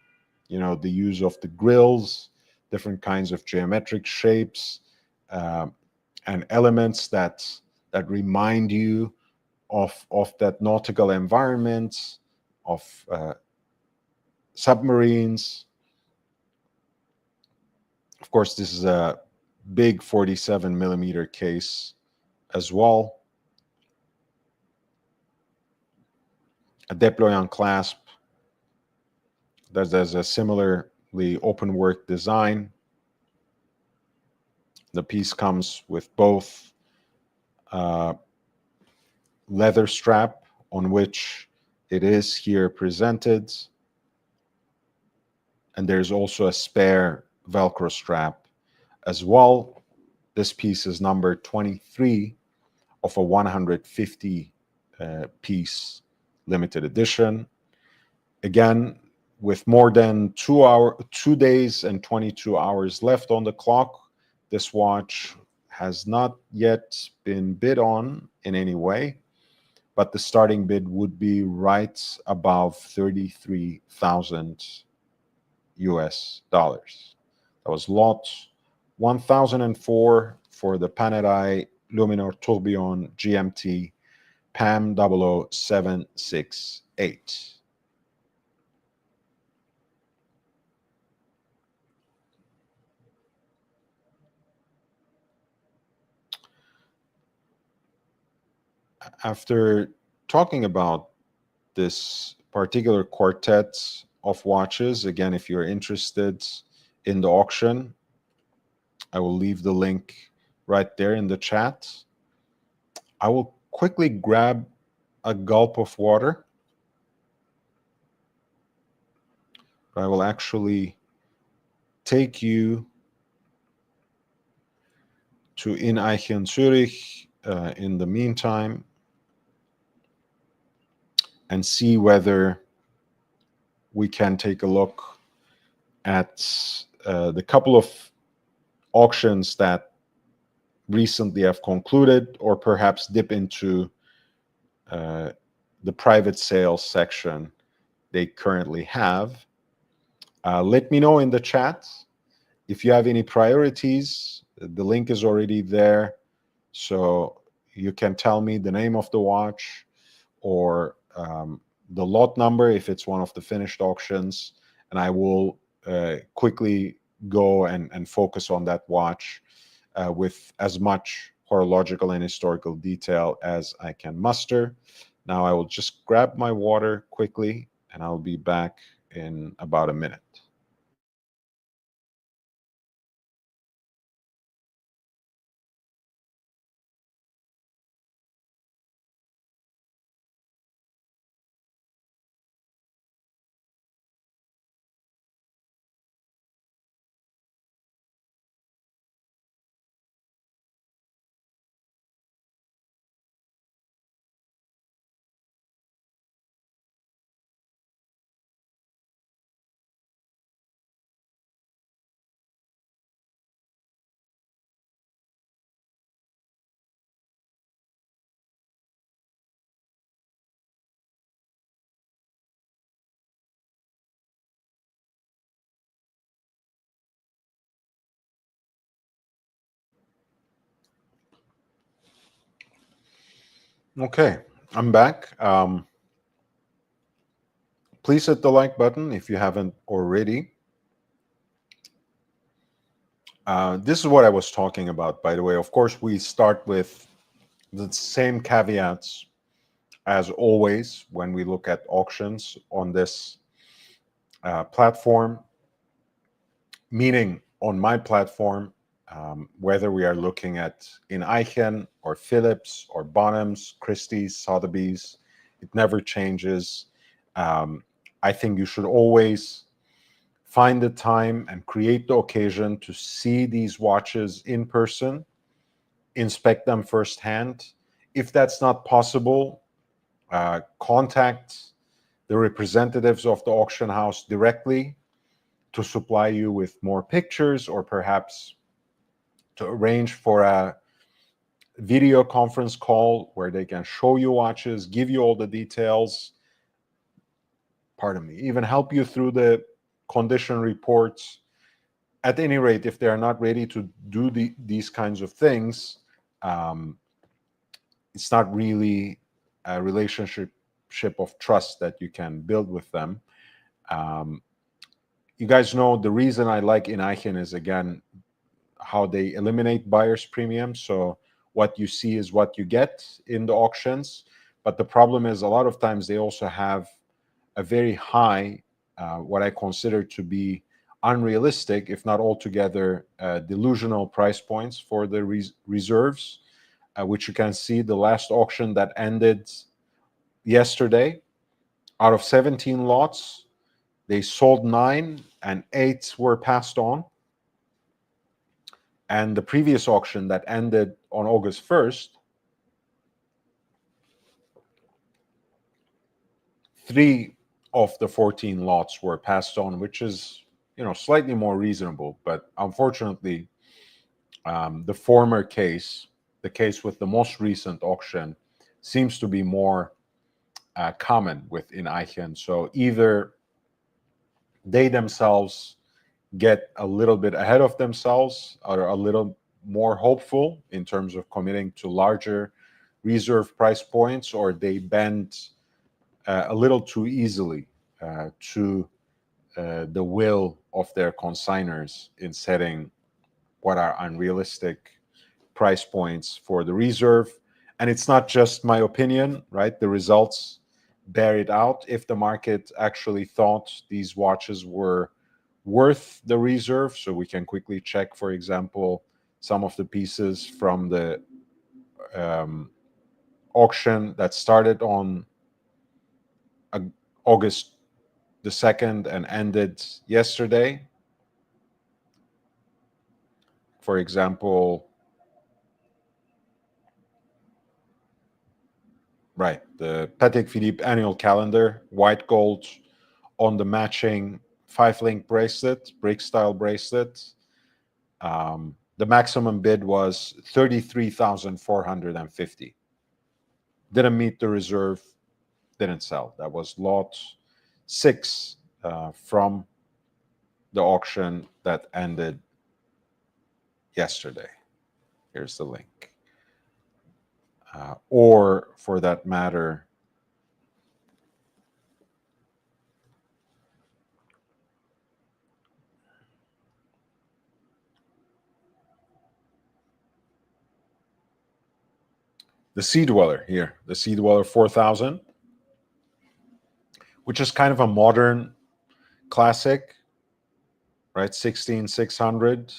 the use of the grills, different kinds of geometric shapes, and elements that remind you of that nautical environment, of submarines. Of course, this is a big 47 millimeter case as well. A déployant clasp that has a similarly open work design. The piece comes with both leather strap on which it is here presented, and there's also a spare Velcro strap as well. This piece is number 23 of a 150 piece limited edition. Again, with more than 2 days and 22 hours left on the clock, this watch has not yet been bid on in any way, but the starting bid would be right above 33,000 US dollars. That was lot 1004 for the Panerai Luminor Tourbillon GMT PAM 00768. After talking about this particular quartet of watches, again, if you're interested in the auction, I will leave the link right there in the chat. I will quickly grab a gulp of water. I will actually take you to Ineichen, Zürich in the meantime and see whether we can take a look at the couple of auctions that recently have concluded, or perhaps dip into the private sales section they currently have. Let me know in the chat if you have any priorities. The link is already there, so you can tell me the name of the watch or the lot number if it's one of the finished auctions, and I will quickly go and focus on that watch with as much horological and historical detail as I can muster. Now I will just grab my water quickly, and I'll be back in about a minute. Okay, I'm back. Please hit the like button if you haven't already. This is what I was talking about, by the way. Of course, we start with the same caveats as always when we look at auctions on this platform, meaning on my platform, whether we are looking at Ineichen or Philips or Bonhams, Christie's, Sotheby's, it never changes. I think you should always find the time and create the occasion to see these watches in person, inspect them firsthand. If that's not possible, contact the representatives of the auction house directly to supply you with more pictures, or perhaps to arrange for a video conference call where they can show you watches, give you all the details, pardon me, even help you through the condition reports. At any rate, if they are not ready to do these kinds of things, it's not really a relationship of trust that you can build with them. You guys know the reason I like Ineichen is, again, how they eliminate buyer's premium. So what you see is what you get in the auctions. But the problem is a lot of times they also have a very high, what I consider to be unrealistic, if not altogether delusional price points for the reserves, which you can see the last auction that ended yesterday. Out of 17 lots, they sold 9 and 8 were passed on. And the previous auction that ended on August 1st, 3 of the 14 lots were passed on, which is, slightly more reasonable. But unfortunately, the former case, the case with the most recent auction, seems to be more common with Ineichen. So either they themselves get a little bit ahead of themselves, or a little more hopeful in terms of committing to larger reserve price points, or they bend a little too easily to the will of their consigners in setting what are unrealistic price points for the reserve. And it's not just my opinion, right? The results bear it out. If the market actually thought these watches were worth the reserve, so we can quickly check, for example, some of the pieces from the auction that started on August the 2nd and ended yesterday. For example, right, the Patek Philippe annual calendar, white gold on the matching 5-link bracelet, brick style bracelet. The maximum bid was 33,450. Didn't meet the reserve, didn't sell. That was lot 6 from the auction that ended yesterday. Here's the link. Or for that matter, the Sea Dweller here, the Sea Dweller 4000, which is kind of a modern classic, right? 16600,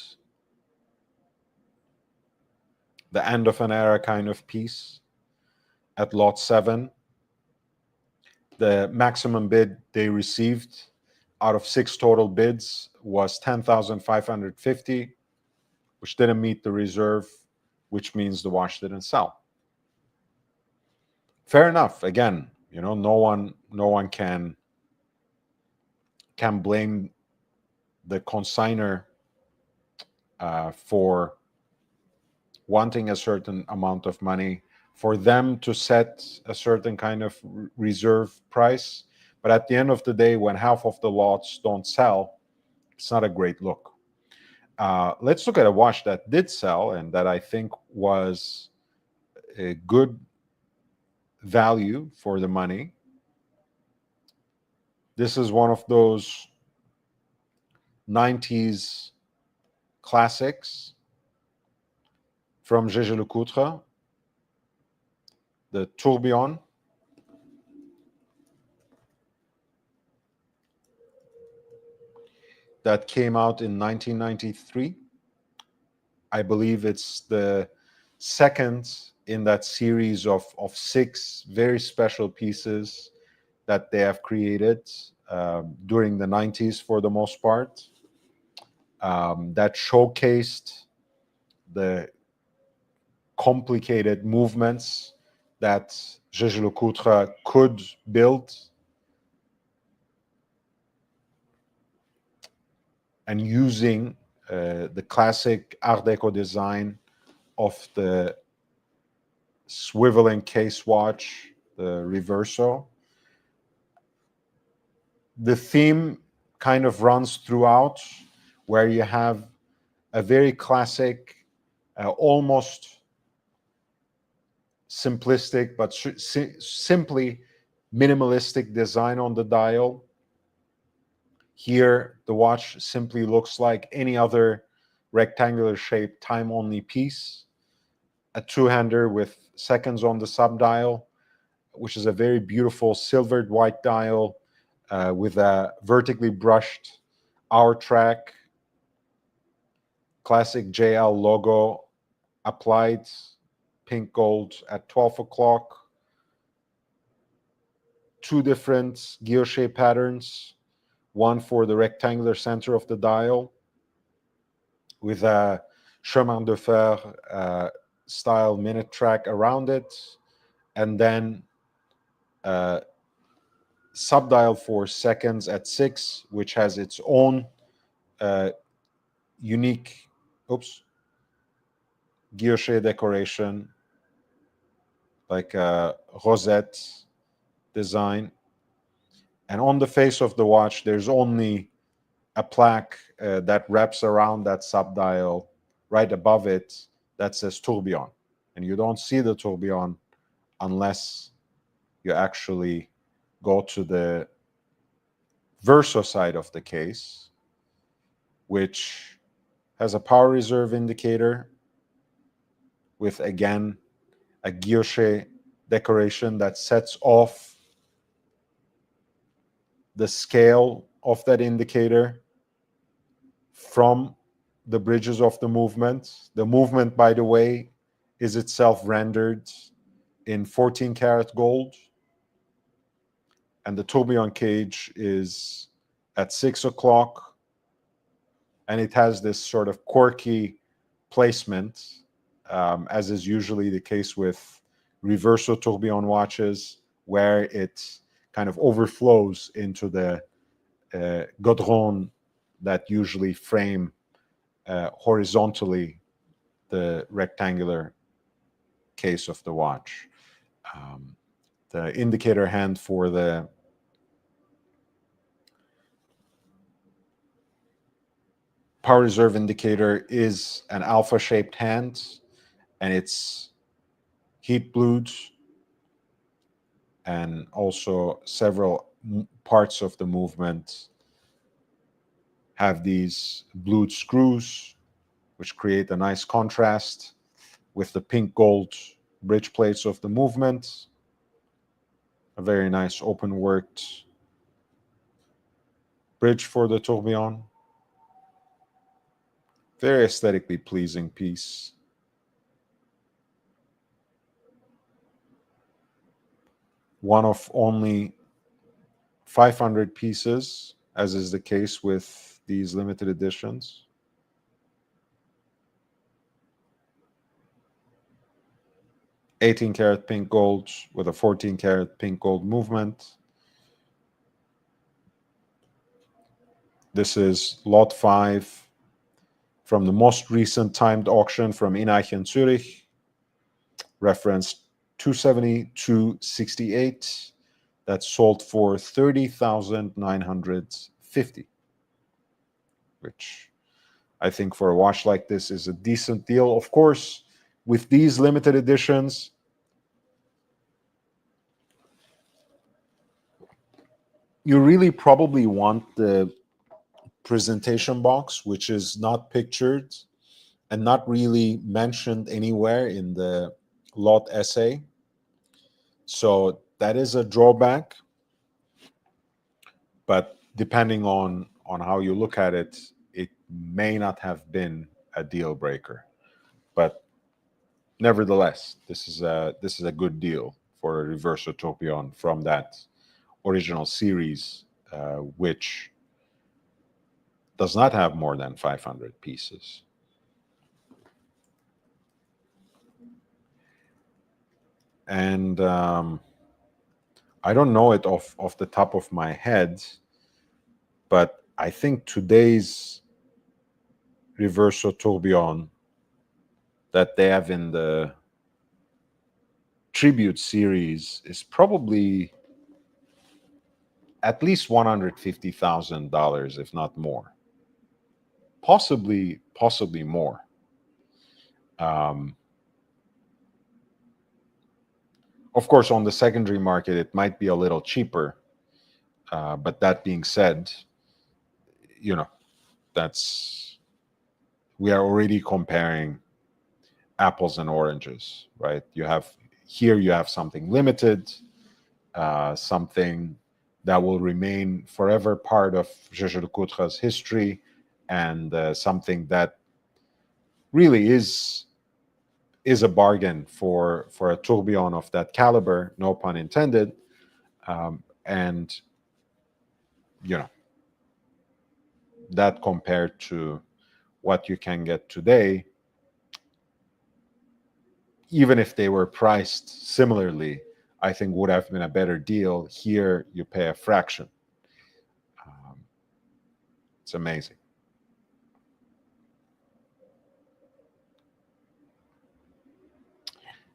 the end of an era kind of piece at lot 7. The maximum bid they received out of 6 total bids was 10,550, which didn't meet the reserve, which means the watch didn't sell. Fair enough. Again, no one can blame the consigner for wanting a certain amount of money, for them to set a certain kind of reserve price. But at the end of the day, when half of the lots don't sell, it's not a great look. Let's look at a watch that did sell and that I think was a good value for the money. This is one of those 90s classics from Jaeger-LeCoultre, the Tourbillon. That came out in 1993. I believe it's the second in that series of 6 very special pieces that they have created during the 90s for the most part, that showcased the complicated movements that Jaeger-LeCoultre could build, and using the classic Art Deco design of the swiveling case watch, the Reverso. The theme kind of runs throughout, where you have a very classic, almost simplistic, but simply minimalistic design on the dial. Here, the watch simply looks like any other rectangular shaped time-only piece, a two-hander with seconds on the sub-dial, which is a very beautiful silvered white dial with a vertically brushed hour track, classic JL logo applied, pink gold at 12 o'clock, two different gear shape patterns, one for the rectangular center of the dial with a chemin de fer style minute track around it, and then sub-dial for seconds at 6, which has its own unique guilloche decoration, like a rosette design. And on the face of the watch, there's only a plaque that wraps around that sub-dial right above it that says tourbillon. And you don't see the tourbillon unless you actually go to the verso side of the case, which has a power reserve indicator with, again, a guilloche decoration that sets off the scale of that indicator from the bridges of the movement. The movement, by the way, is itself rendered in 14 karat gold. And the tourbillon cage is at 6 o'clock. And it has this sort of quirky placement, as is usually the case with reverso tourbillon watches, where it kind of overflows into the godron that usually frame horizontally the rectangular case of the watch. The indicator hand for the power reserve indicator is an alpha-shaped hand, and it's heat blued, and also several parts of the movement have these blued screws, which create a nice contrast with the pink gold bridge plates of the movement. A very nice open worked bridge for the tourbillon. Very aesthetically pleasing piece. One of only 500 pieces, as is the case with these limited editions. (18 karat pink gold with a 14 karat pink gold movement. This is lot 5 from the most recent timed auction from Ineichen, Zürich, reference 272.68. That sold for 30,950, which I think for a watch like this is a decent deal. Of course, with these limited editions, you really probably want the presentation box, which is not pictured and not really mentioned anywhere in the lot essay. So that is a drawback. But depending on how you look at it, it may not have been a deal breaker. But nevertheless, this is a good deal for a reverso tourbillon from that original series, which does not have more than 500 pieces. And I don't know it off the top of my head, but I think today's reverso tourbillon that they have in the tribute series is probably at least $150,000, if not more. Possibly more. Of course, on the secondary market, it might be a little cheaper. But that being said, that's we are already comparing apples and oranges, right? You have something limited, something that will remain forever part of Jaeger-LeCoultre's history, and something that really is a bargain for a tourbillon of that caliber, no pun intended. And you know that compared to what you can get today, even if they were priced similarly, I think would have been a better deal. Here, you pay a fraction. Um, it's amazing.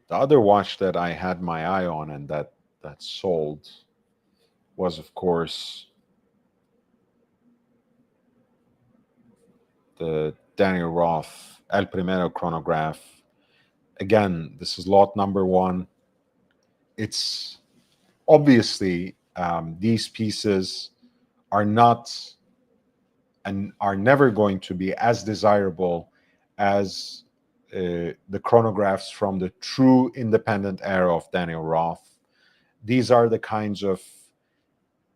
The other watch that I had my eye on and that sold was, of course, the Daniel Roth El Primero chronograph. Again, this is lot number one. It's obviously these pieces are not and are never going to be as desirable as the chronographs from the true independent era of Daniel Roth. These are the kinds of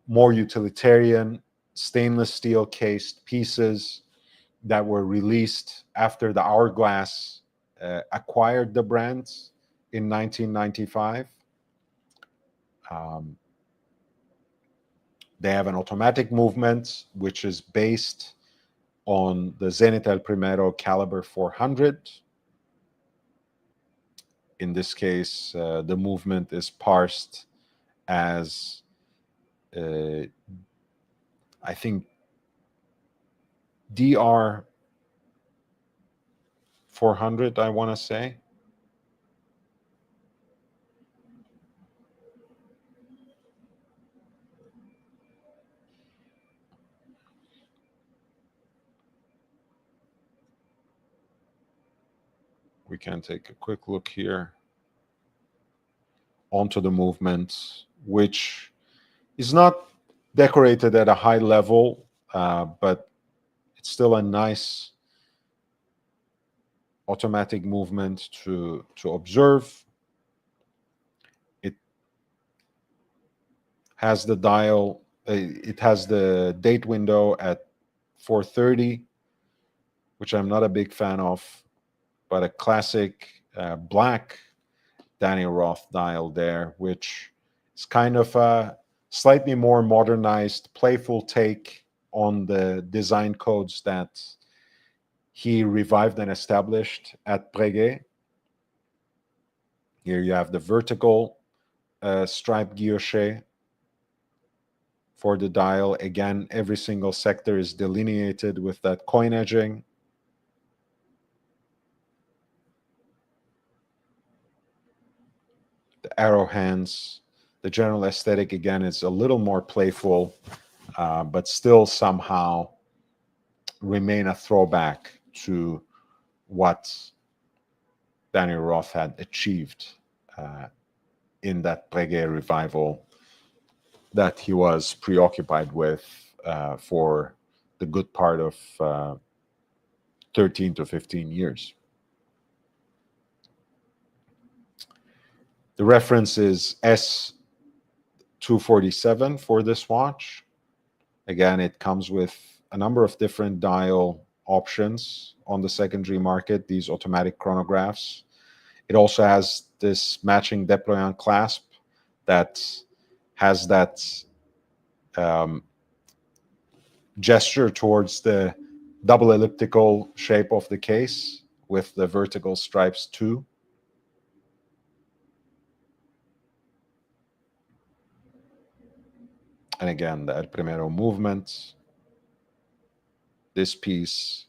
more utilitarian stainless steel cased pieces that were released after the Hourglass acquired the brand in 1995. Um, they have an automatic movement, which is based on the Zenith El Primero caliber 400. In this case, the movement is parsed as, I think, DR 400, I want to say. We can take a quick look here onto the movement, which is not decorated at a high level, but it's still a nice automatic movement to observe. It has the dial, it has the date window at 4:30, which I'm not a big fan of, but a classic black Daniel Roth dial there, which is kind of a slightly more modernized, playful take on the design codes that he revived and established at Breguet. Here you have the vertical stripe guilloche for the dial. Again, every single sector is delineated with that coin edging. The arrow hands, the general aesthetic, again, is a little more playful, but still somehow remain a throwback to what Daniel Roth had achieved in that Breguet revival that he was preoccupied with for the good part of 13 to 15 years. The reference is S247 for this watch. Again, it comes with a number of different dial options on the secondary market, these automatic chronographs. It also has this matching déployant clasp that has that gesture towards the double elliptical shape of the case with the vertical stripes too. And again, the El Primero movement. This piece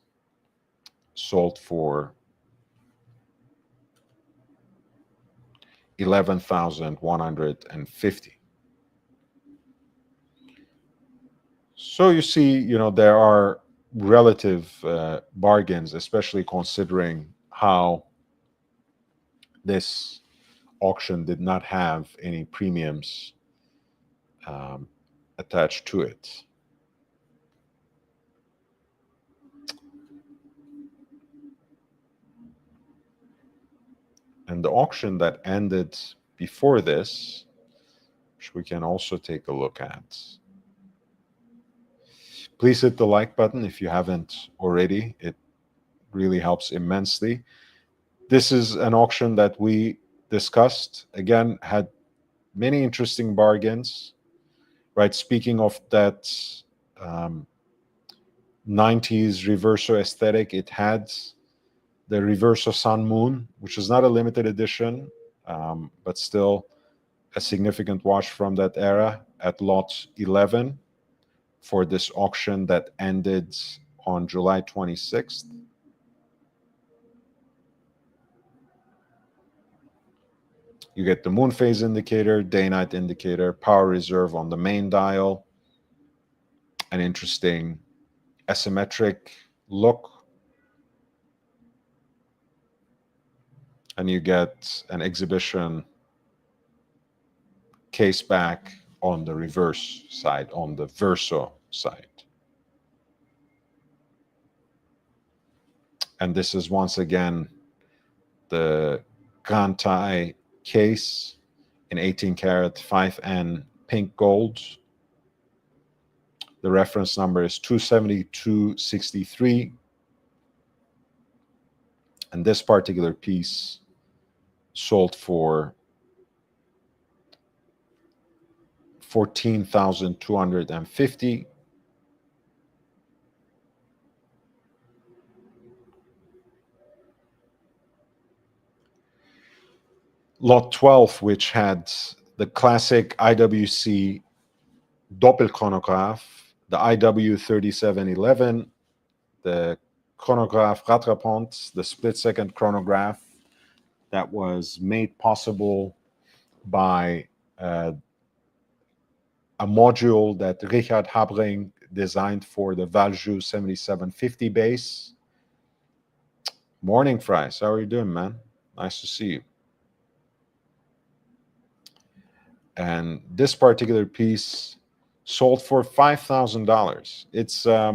sold for 11,150. So you see, there are relative bargains, especially considering how this auction did not have any premiums attached to it. And the auction that ended before this, which we can also take a look at. Please hit the like button if you haven't already. It really helps immensely. This is an auction that we discussed. Again, had many interesting bargains, right? Speaking of that 90s reverso aesthetic, it had the reverso Sun Moon, which is not a limited edition, but still a significant watch from that era at lot 11 for this auction that ended on July 26th. You get the moon phase indicator, day-night indicator, power reserve on the main dial, an interesting asymmetric look, and you get an exhibition case back on the reverse side, on the verso side. And this is once again the Gantai case in 18 karat 5N pink gold. The reference number is 27263. And this particular piece sold for 14,250. Lot 12, which had the classic IWC Doppelchronograph, the IW 3711, the chronograph rattrapante, the split-second chronograph that was made possible by a module that Richard Habring designed for the Valjoux 7750 base. Morning, Fries. How are you doing, man? Nice to see you. And this particular piece sold for $5,000. It's, I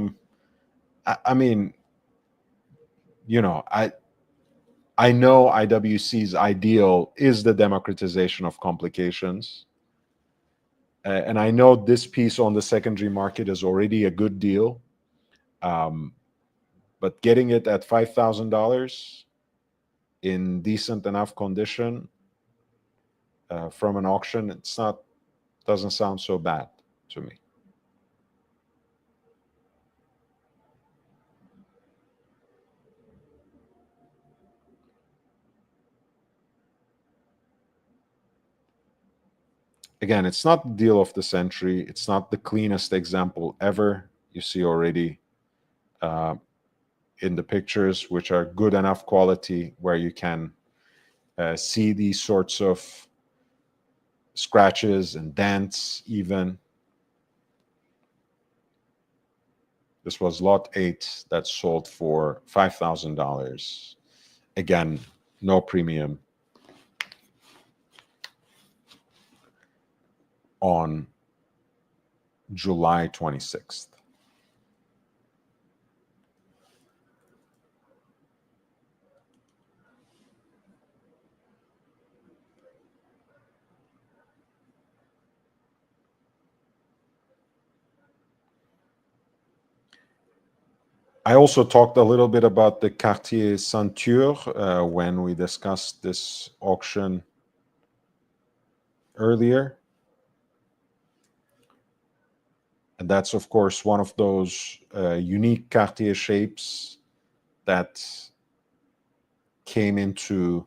mean, you know, I know IWC's ideal is the democratization of complications. And I know this piece on the secondary market is already a good deal. But getting it at $5,000 in decent enough condition from an auction, doesn't sound so bad to me. Again, it's not the deal of the century. It's not the cleanest example ever. You see already in the pictures, which are good enough quality where you can see these sorts of scratches and dents even. This was lot 8 that sold for $5,000. Again, no premium on July 26th. I also talked a little bit about the Cartier Ceinture when we discussed this auction earlier. And that's, of course, one of those unique Cartier shapes that came into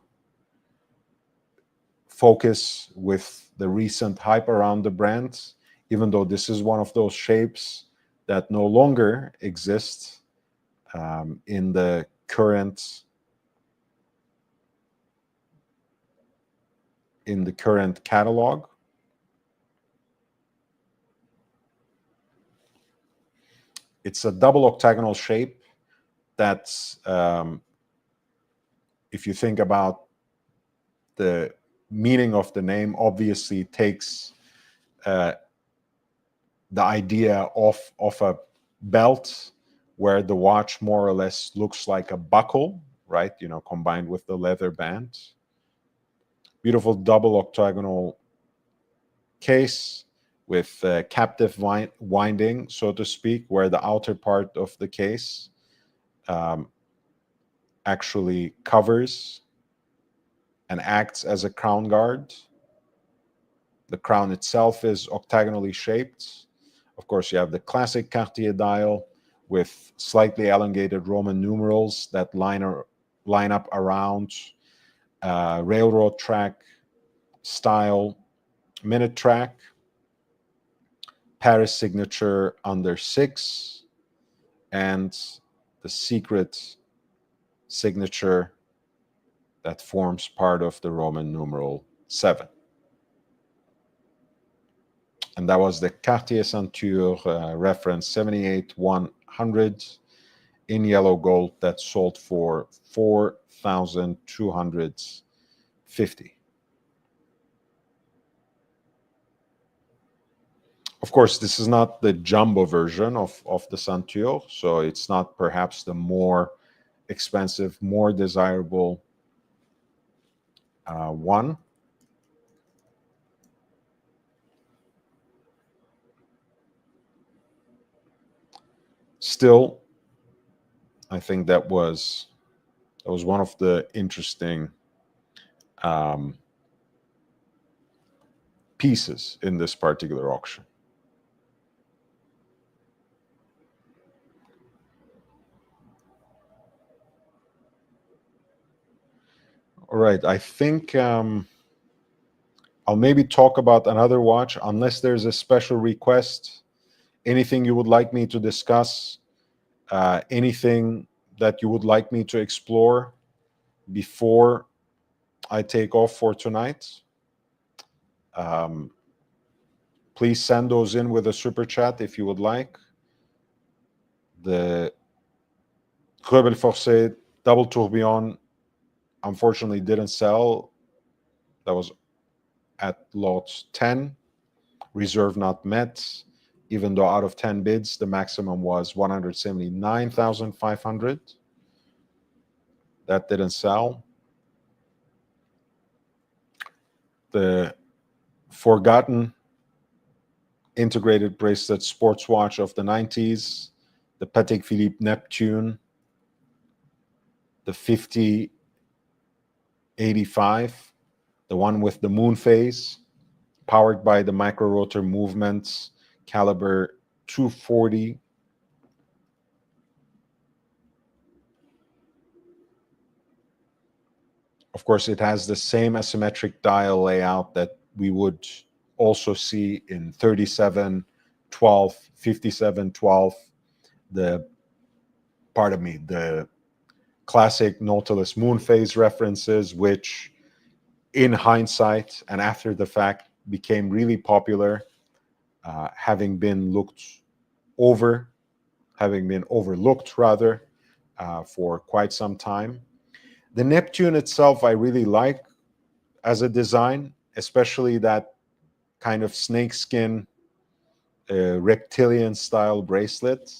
focus with the recent hype around the brand, even though this is one of those shapes that no longer exists in the current catalog. It's a double octagonal shape that's, if you think about the meaning of the name, obviously takes the idea of a belt where the watch more or less looks like a buckle, right? You know, combined with the leather band. beautiful double octagonal case with captive winding, so to speak, where the outer part of the case actually covers and acts as a crown guard. The crown itself is octagonally shaped. Of course, you have the classic Cartier dial with slightly elongated Roman numerals that line up around railroad track style minute track, Paris signature under 6, and the secret signature that forms part of the Roman numeral 7. And that was the Cartier Ceinture reference 78-100 in yellow gold that sold for $4,250. Of course, this is not the jumbo version of the Ceinture, so it's not perhaps the more expensive, more desirable one. Still, I think that was one of the interesting pieces in this particular auction. All right, I think I'll maybe talk about another watch, unless there's a special request. Anything you would like me to discuss? Anything that you would like me to explore before I take off for tonight? Please send those in with a super chat if you would like. The Rebel Forcé double tourbillon unfortunately didn't sell. That was at lot 10. Reserve not met, even though out of 10 bids, the maximum was 179,500. That didn't sell. The forgotten integrated bracelet sports watch of the 90s, the Patek Philippe Neptune, the 5085, the one with the moon phase, powered by the micro rotor movements, caliber 240. Of course, it has the same asymmetric dial layout that we would also see in 3712, 5712, the classic Nautilus moon phase references, which in hindsight and after the fact became really popular, having been overlooked rather, for quite some time. The Neptune itself I really like as a design, especially that kind of snakeskin reptilian style bracelet.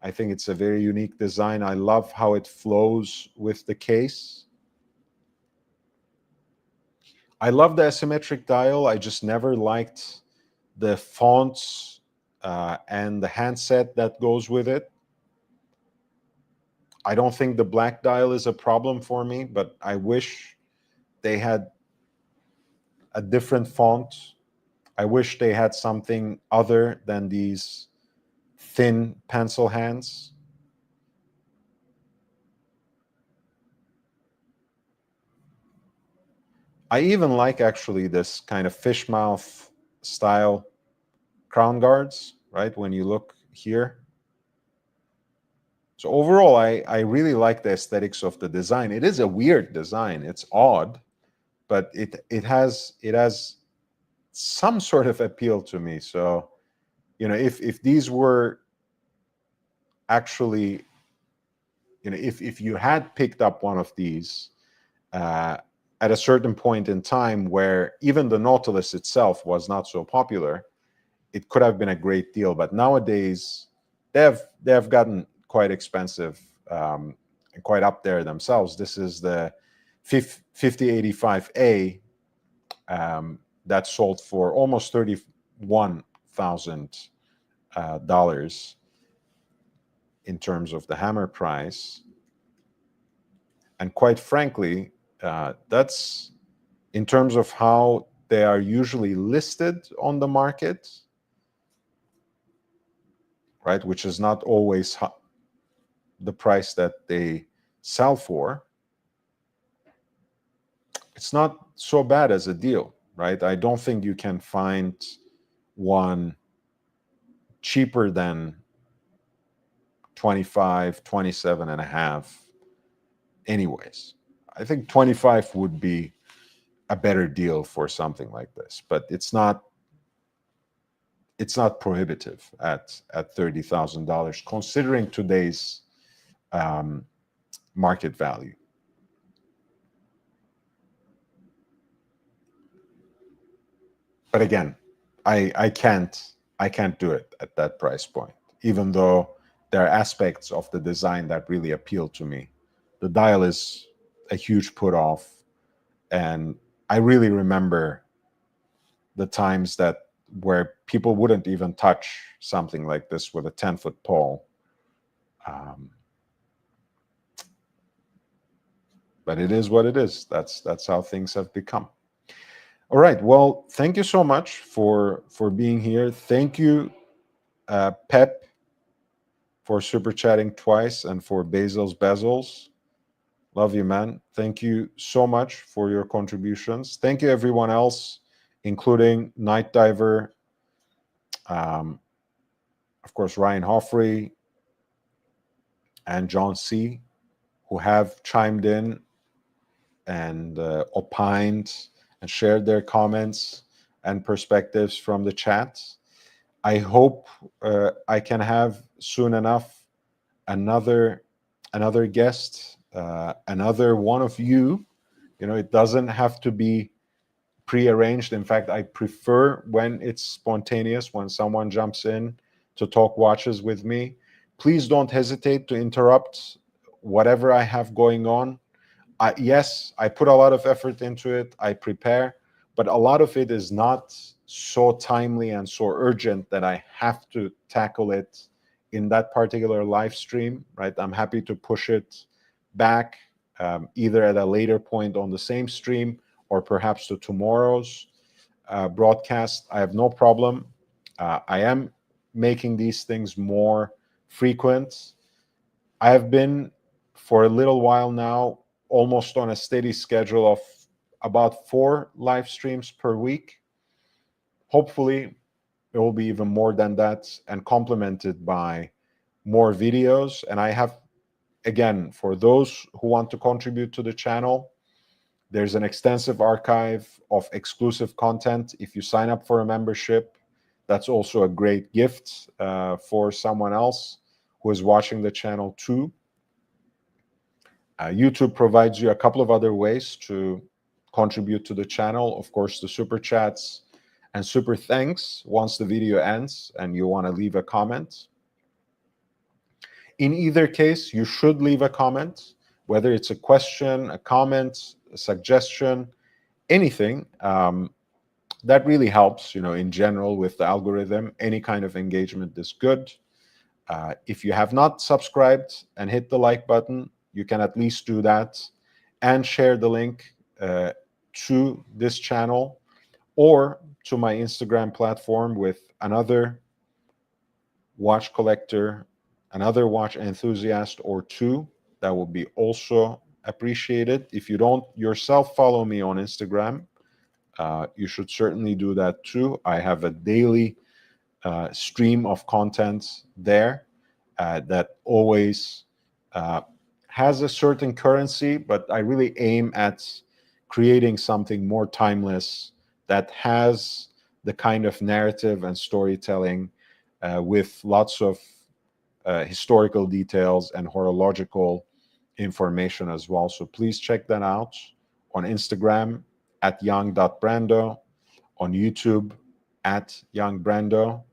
I think it's a very unique design. I love how it flows with the case. I love the asymmetric dial. I just never liked the fonts and the handset that goes with it. I don't think the black dial is a problem for me, but I wish they had a different font. I wish they had something other than these thin pencil hands. I even like actually this kind of fish mouth style crown guards, right? When you look here. So overall, I really like the aesthetics of the design. It is a weird design. It's odd, but it has some sort of appeal to me. So, if these were actually, if you had picked up one of these at a certain point in time where even the Nautilus itself was not so popular, it could have been a great deal. But nowadays, they have gotten quite expensive and quite up there themselves. This is the 5085A that sold for almost $31,000 in terms of the hammer price. And quite frankly, that's in terms of how they are usually listed on the market, right? Which is not always the price that they sell for. It's not so bad as a deal, right? I don't think you can find one cheaper than 25, 27 and a half anyways. I think 25 would be a better deal for something like this, but it's not prohibitive at $30,000 considering today's market value. But again, I can't do it at that price point, even though there are aspects of the design that really appeal to me. The dial is a huge put off, and I really remember the times where people wouldn't even touch something like this with a 10-foot pole. But it is what it is. That's how things have become. All right. Well, thank you so much for being here. Thank you, Pep, for super chatting twice, and for Basil's Bezels. Love you, man. Thank you so much for your contributions. Thank you, everyone else, including Night Diver, of course, Ryan Hoffrey and John C., who have chimed in and opined and shared their comments and perspectives from the chat. I hope I can have soon enough another guest, another one of you. You know, it doesn't have to be prearranged. In fact, I prefer when it's spontaneous, when someone jumps in to talk watches with me. Please don't hesitate to interrupt whatever I have going on. Yes, I put a lot of effort into it. I prepare, but a lot of it is not so timely and so urgent that I have to tackle it in that particular live stream, right? I'm happy to push it back either at a later point on the same stream or perhaps to tomorrow's broadcast. I have no problem. I am making these things more frequent. I have been for a little while now almost on a steady schedule of about 4 live streams per week. Hopefully, it will be even more than that, and complemented by more videos. And I have, again, for those who want to contribute to the channel, there's an extensive archive of exclusive content. If you sign up for a membership, that's also a great gift for someone else who is watching the channel too. YouTube provides you a couple of other ways to contribute to the channel. Of course, the super chats and super thanks once the video ends and you want to leave a comment. In either case, you should leave a comment, whether it's a question, a comment, a suggestion, anything. That really helps, you know, in general with the algorithm. Any kind of engagement is good. If you have not subscribed and hit the like button, you can at least do that and share the link to this channel or to my Instagram platform with another watch collector, another watch enthusiast or two. That will be also appreciated. If you don't yourself follow me on Instagram, you should certainly do that too. I have a daily stream of content there that always has a certain currency, but I really aim at creating something more timeless that has the kind of narrative and storytelling with lots of historical details and horological information as well. So please check that out on Instagram at young.brando, on YouTube at youngbrando.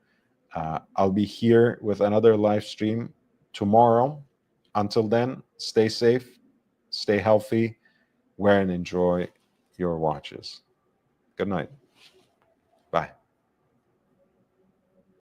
I'll be here with another live stream tomorrow. Until then, stay safe, stay healthy, wear and enjoy your watches. Good night. Bye.